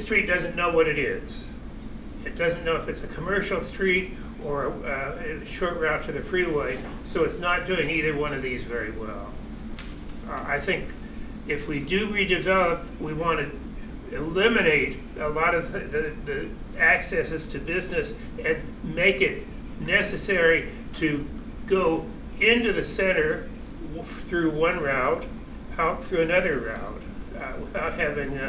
street doesn't know what it is. It doesn't know if it's a commercial street or a short route to the freeway, so it's not doing either one of these very well. I think if we do redevelop, we want to eliminate a lot of the accesses to business and make it necessary to go into the center through one route, out through another route, without having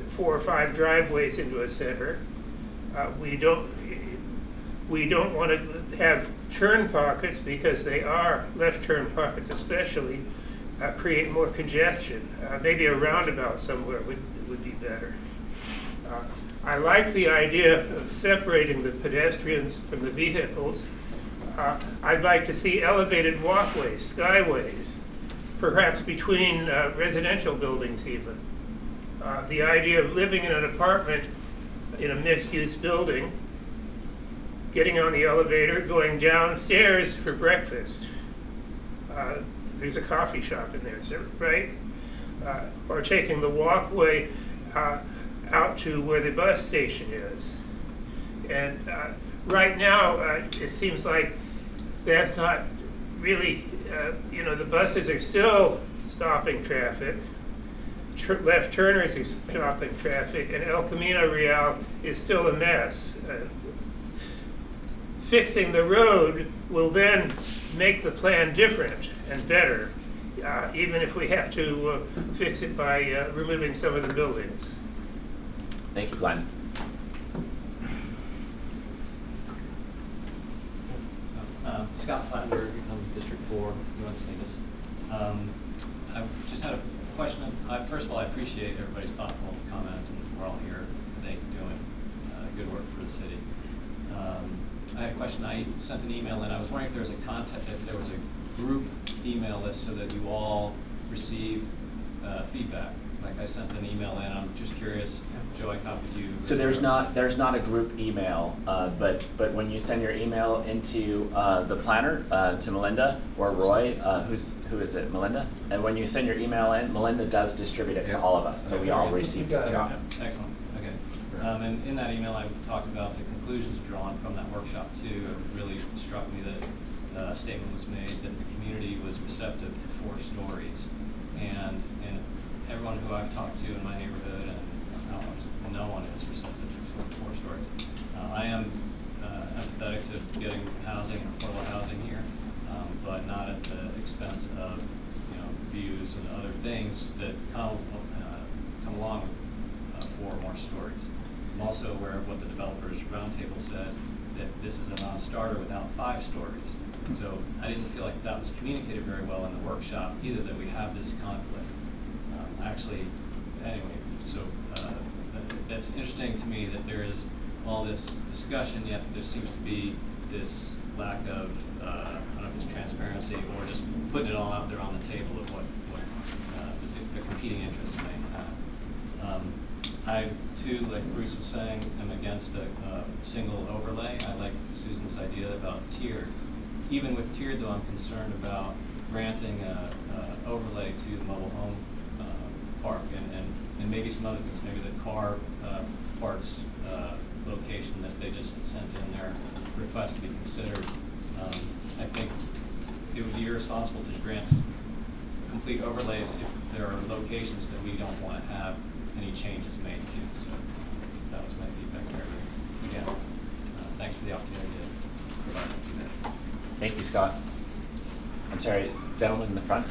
4 or 5 driveways into a center. We don't want to have turn pockets, because they are left turn pockets especially, create more congestion. Maybe a roundabout somewhere would be better. I like the idea of separating the pedestrians from the vehicles. I'd like to see elevated walkways, skyways, perhaps between residential buildings even. The idea of living in an apartment in a mixed-use building, getting on the elevator, going downstairs for breakfast. There's a coffee shop in there, right? Or taking the walkway out to where the bus station is. And right now, it seems like that's not really, the buses are still stopping traffic. Left turners are stopping traffic, and El Camino Real is still a mess. Fixing the road will then make the plan different and better, even if we have to fix it by removing some of the buildings. Thank you, Glenn. Scott Platenberg, District 4, North Salinas. I just had a question. First of all, I appreciate everybody's thoughtful comments, and we're all here today doing good work for the city. I had a question. I sent an email in. I was wondering if there was if there was a group email list so that you all receive feedback. Like I sent an email in. I'm just curious. Joe, I copied you. So there's not a group email, but when you send your email into the planner, to Melinda or Roy, who is it, Melinda? And when you send your email in, Melinda does distribute it to all of us, so we all receive it. Yeah. Excellent. Okay. And in that email, I talked about the conclusions drawn from that workshop too. It really struck me that a statement was made that the community was receptive to 4 stories, and everyone who I've talked to in my neighborhood, and no one is receptive to 4 stories. I am empathetic to getting housing and affordable housing here, but not at the expense of views and other things that come along with 4 more stories. I'm also aware of what the developers roundtable said, that this is a non-starter without 5 stories. So I didn't feel like that was communicated very well in the workshop either, that we have this conflict. Anyway, so that's interesting to me that there is all this discussion, yet there seems to be this lack of, I don't know if it's transparency or just putting it all out there on the table of what the competing interests may have. I too, like Bruce was saying, am against a single overlay. I like Susan's idea about tiered. Even with tiered, though, I'm concerned about granting a overlay to the mobile home park and maybe some other things, maybe the car parts location that they just sent in their request to be considered. I think it would be irresponsible to grant complete overlays if there are locations that we don't want to have any changes made to. So that was my feedback there. Again, thanks for the opportunity to provide that feedback. Thank you, Scott. I'm sorry, gentleman in the front.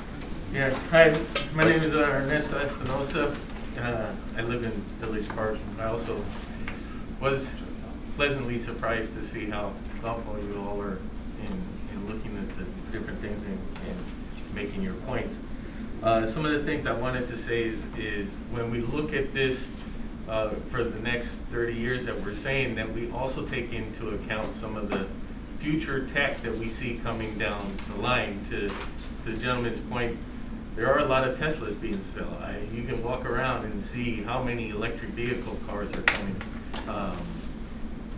Yeah, hi, my name is Ernesto Espinosa. I live in Village Park. I also was pleasantly surprised to see how thoughtful you all are in looking at the different things and making your points. Some of the things I wanted to say is when we look at this for the next 30 years that we're saying, that we also take into account some of the future tech that we see coming down the line. To the gentleman's point, there are a lot of Teslas being sold. You can walk around and see how many electric vehicle cars are coming.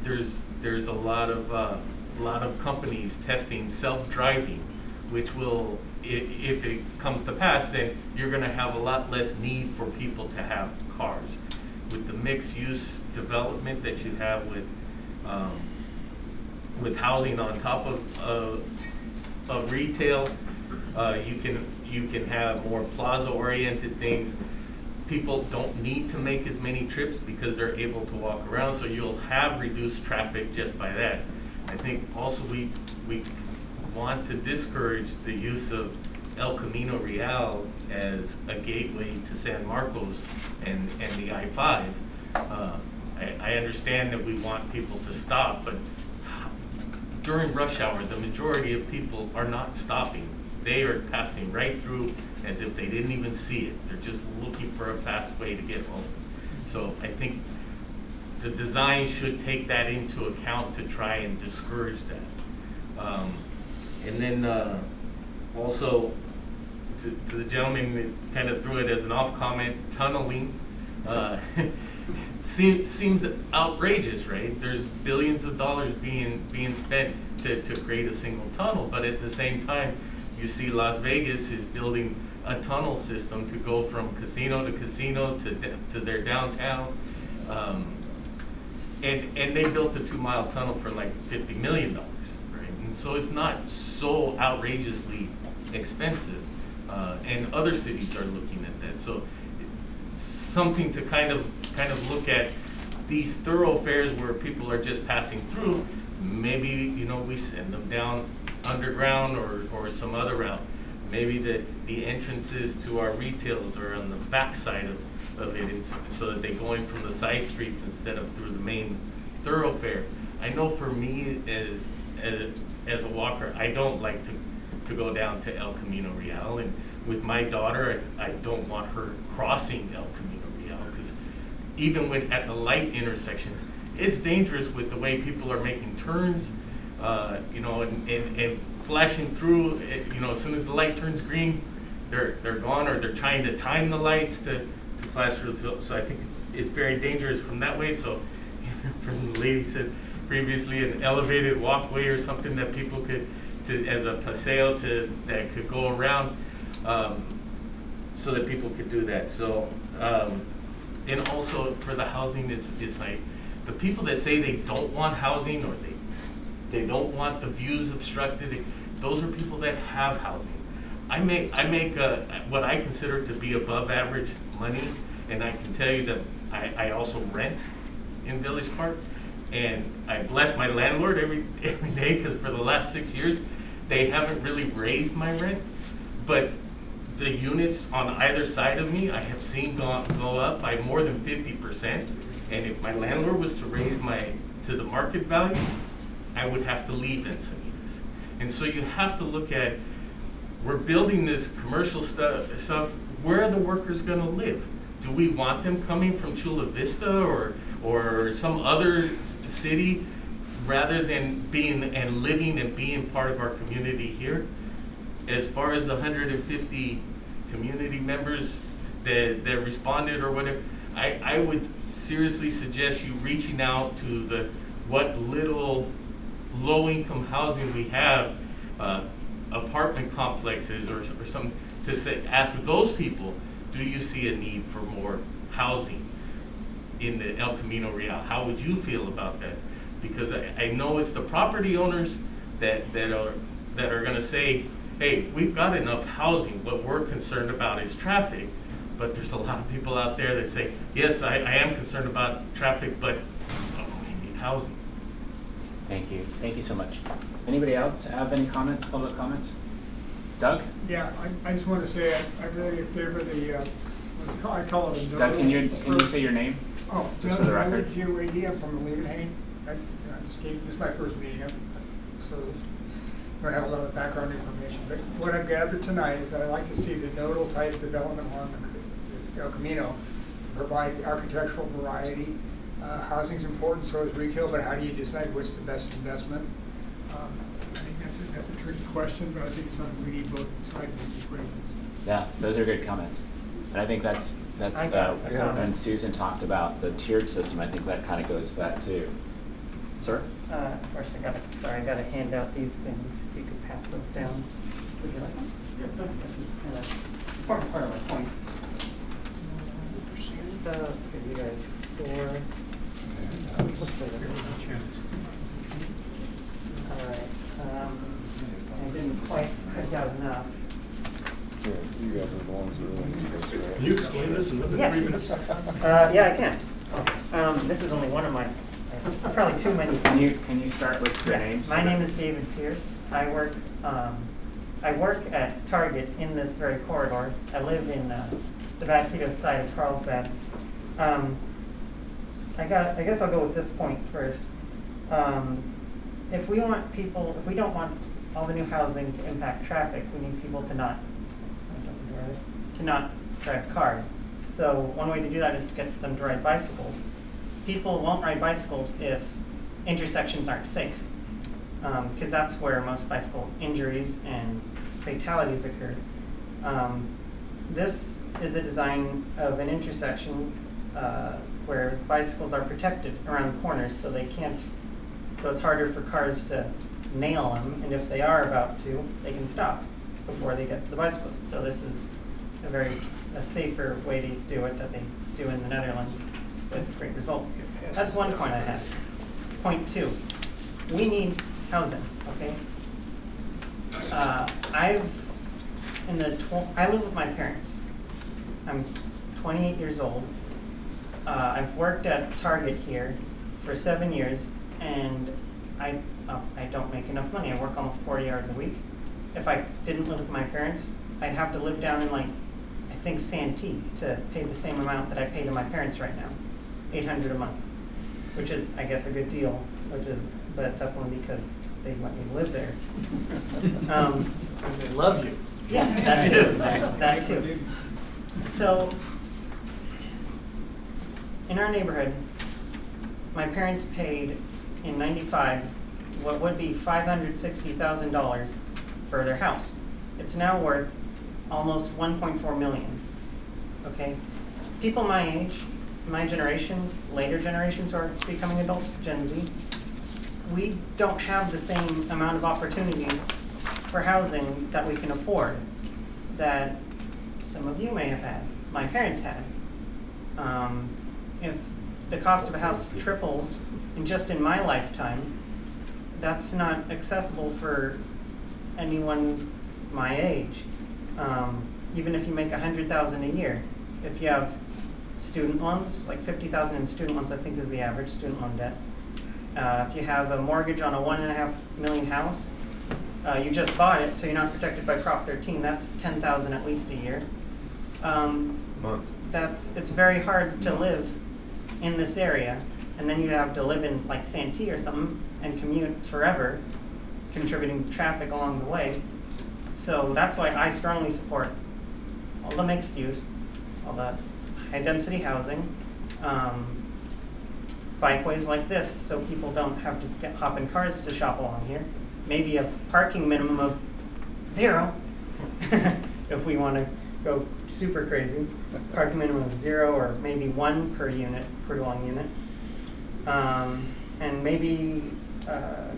There's a lot of companies testing self-driving, which will, if it comes to pass, then you're going to have a lot less need for people to have cars. With the mixed-use development that you have with with housing on top of retail. You can have more plaza-oriented things. People don't need to make as many trips because they're able to walk around, so you'll have reduced traffic just by that. I think also we want to discourage the use of El Camino Real as a gateway to San Marcos and the I-5. I understand that we want people to stop, but during rush hour, the majority of people are not stopping. They are passing right through as if they didn't even see it. They're just looking for a fast way to get home. So I think the design should take that into account to try and discourage that. And then also to the gentleman that kind of threw it as an off comment, tunneling seems outrageous, right? There's billions of dollars being spent to create a single tunnel, but at the same time, you see Las Vegas is building a tunnel system to go from casino to their downtown, and they built a 2-mile tunnel for like $50 million, right? And so it's not so outrageously expensive, and other cities are looking at that. So it's something to kind of look at these thoroughfares where people are just passing through. Maybe we send them down underground or some other route. Maybe the entrances to our retails are on the back side of it, so that they go in from the side streets instead of through the main thoroughfare. I know for me as a walker, I don't like to go down to El Camino Real, and with my daughter, I don't want her crossing El Camino Real, because even when at the light intersections, it's dangerous with the way people are making turns, and flashing through. As soon as the light turns green, they're gone, or they're trying to time the lights to flash through. So I think it's very dangerous from that way. So, from the lady said previously, an elevated walkway or something that people could, as a paseo that could go around, so that people could do that. So, and also for the housing, it's like the people that say they don't want housing, or they don't want the views obstructed. Those are people that have housing. I make what I consider to be above average money, and I can tell you that I also rent in Village Park, and I bless my landlord every day, because for the last 6 years they haven't really raised my rent, but the units on either side of me I have seen go up by more than 50%, and if my landlord was to raise to the market value, I would have to leave Encinitas. And so you have to look at, we're building this commercial stuff, where are the workers gonna live? Do we want them coming from Chula Vista or some other city, rather than living and being part of our community here? As far as the 150 community members that responded or whatever, I would seriously suggest you reaching out to what little low-income housing we have, apartment complexes or some, to ask those people, do you see a need for more housing in the El Camino Real? How would you feel about that? Because I know it's the property owners that are going to say, hey, we've got enough housing. What we're concerned about is traffic. But there's a lot of people out there that say, yes, I am concerned about traffic, but we need housing. Thank you. Thank you so much. Anybody else have any comments, public comments? Doug? Yeah, I just want to say I really favor the, I call it a Doug, can you say your name? Oh, just for the record. G-O-A-D, I'm from Levenhain. This is my first meeting, so I don't have a lot of background information. But what I've gathered tonight is that I'd like to see the nodal type development along the El Camino to provide architectural variety. Housing's important, so is retail, but how do you decide what's the best investment? I think that's a tricky question, but I think it's something we need both sides of the equation. Yeah, those are good comments. And I think that's when Susan talked about the tiered system, I think that kind of goes to that too. Sir? First, I got to hand out these things. If you could pass those down. Would you like them? Yeah, important part of my point. Let's give you guys 4. take out enough. Here, you guys are the ones who really need this, right? Can you explain this in under Yes. 3 minutes? Yeah, I can. This is only one of my, probably too many. Can you start with your Yeah. names? My name is David Pierce. I work at Target in this very corridor. I live in the Vaquito side of Carlsbad. I guess I'll go with this point first. If we don't want all the new housing to impact traffic, we need people to not drive cars. So one way to do that is to get them to ride bicycles. People won't ride bicycles if intersections aren't safe, because that's where most bicycle injuries and fatalities occur. This is a design of an intersection where bicycles are protected around the corners, so it's harder for cars to nail them, and if they are about to, they can stop before they get to the bicyclists. So this is a safer way to do it that they do in the Netherlands with great results. That's one point I have. Point two, we need housing, okay? I live with my parents. I'm 28 years old. I've worked at Target here for 7 years, and I don't make enough money. I work almost 40 hours a week. If I didn't live with my parents, I'd have to live down in I think Santee to pay the same amount that I pay to my parents right now, $800 a month, which is, I guess, a good deal. But that's only because they want me to live there. They love you. Yeah, that too. Exactly. That too. So, in our neighborhood, my parents paid in '95 what would be $560,000 for their house. It's now worth almost 1.4 million. Okay, people my age, my generation, later generations who are becoming adults, Gen Z, we don't have the same amount of opportunities for housing that we can afford that some of you may have had, my parents had. If the cost of a house triples in my lifetime, that's not accessible for anyone my age. Even if you make $100,000 a year, if you have student loans, like $50,000 in student loans, I think is the average student loan debt. If you have a mortgage on a $1.5 million house, you just bought it, so you're not protected by Prop 13. That's $10,000 at least a year. It's very hard to live in this area, and then you'd have to live in Santee or something and commute forever, contributing to traffic along the way. So that's why I strongly support all the mixed use, all the high density housing, bikeways like this, so people don't have to hop in cars to shop along here. Maybe a parking minimum of 0, if we want to go super crazy. Parking minimum of 0, or maybe 1 per unit, per dwelling unit. And maybe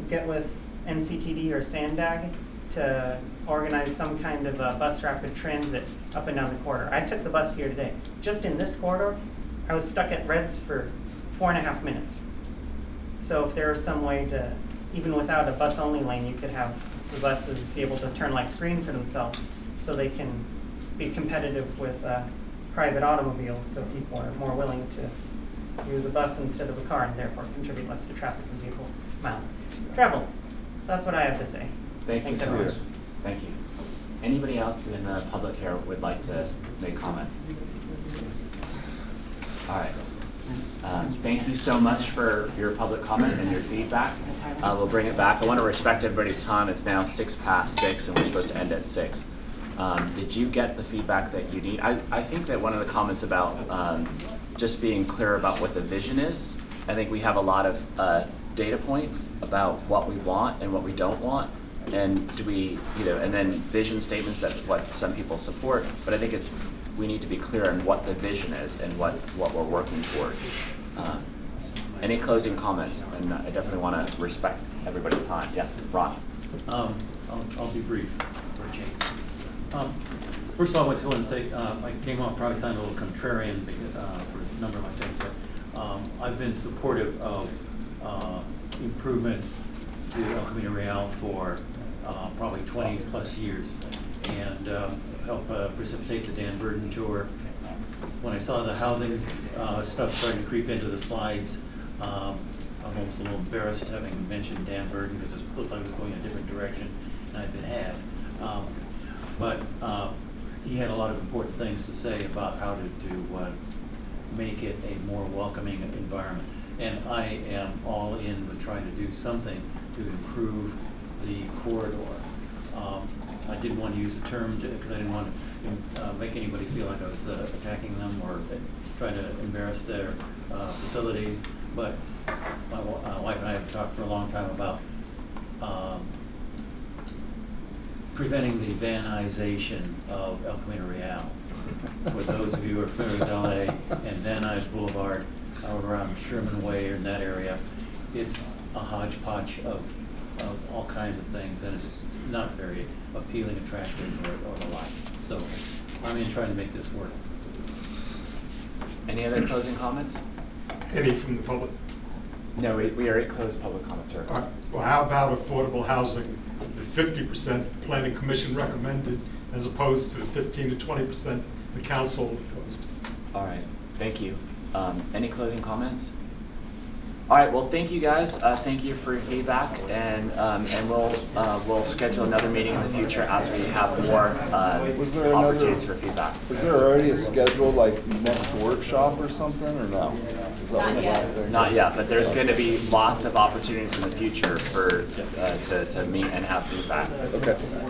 get with NCTD or SANDAG to organize some kind of a bus rapid transit up and down the corridor. I took the bus here today. Just in this corridor, I was stuck at Reds for 4.5 minutes. So if there was some way to, even without a bus-only lane, you could have the buses be able to turn lights green for themselves so they can be competitive with private automobiles, so people are more willing to use a bus instead of a car and therefore contribute less to traffic and vehicle miles traveled. That's what I have to say. Thank you Thanks, so everyone. much. Thank you. Anybody else in the public here would like to make comment? All right. Thank you so much for your public comment and your feedback. We'll bring it back. I want to respect everybody's time. It's now 6:06 and we're supposed to end at 6. Did you get the feedback that you need? I think that one of the comments about just being clear about what the vision is, I think we have a lot of data points about what we want and what we don't want. And do we, and then vision statements that what some people support, but I think we need to be clear on what the vision is and what we're working toward. Any closing comments? And I definitely want to respect everybody's time. Yes, Ron. I'll be brief for a change. First of all, I want to say I came off probably sounding a little contrarian for a number of my things, but I've been supportive of improvements to El Camino Real for probably 20 plus years, and helped precipitate the Dan Burden tour. When I saw the housing stuff starting to creep into the slides, I was almost a little embarrassed having mentioned Dan Burden because it looked like it was going in a different direction and I'd been had. But he had a lot of important things to say about how to make it a more welcoming environment. And I am all in with trying to do something to improve the corridor. I didn't want to use the term because I didn't want to make anybody feel like I was attacking them or trying to embarrass their facilities. But my wife and I have talked for a long time about preventing the vanization of El Camino Real. For those of you who are familiar with LA and Van Nuys Boulevard, out around Sherman Way or in that area, it's a hodgepodge of all kinds of things, and it's just not very appealing, attractive, or the like. So I'm in trying to make this work. Any other closing comments? Any from the public? No, we already closed public comments, sir. Well, how about affordable housing? The 50% Planning Commission recommended, as opposed to the 15 to 20% the council proposed. All right, thank you. Any closing comments? All right, well, thank you guys. Thank you for your feedback, and we'll schedule another meeting in the future as we have more opportunities for feedback. Was there already a schedule, like next workshop or something, or no? Is that Not the yet. last thing? Not yet, but there's going to be lots of opportunities in the future for to meet and have feedback. Okay.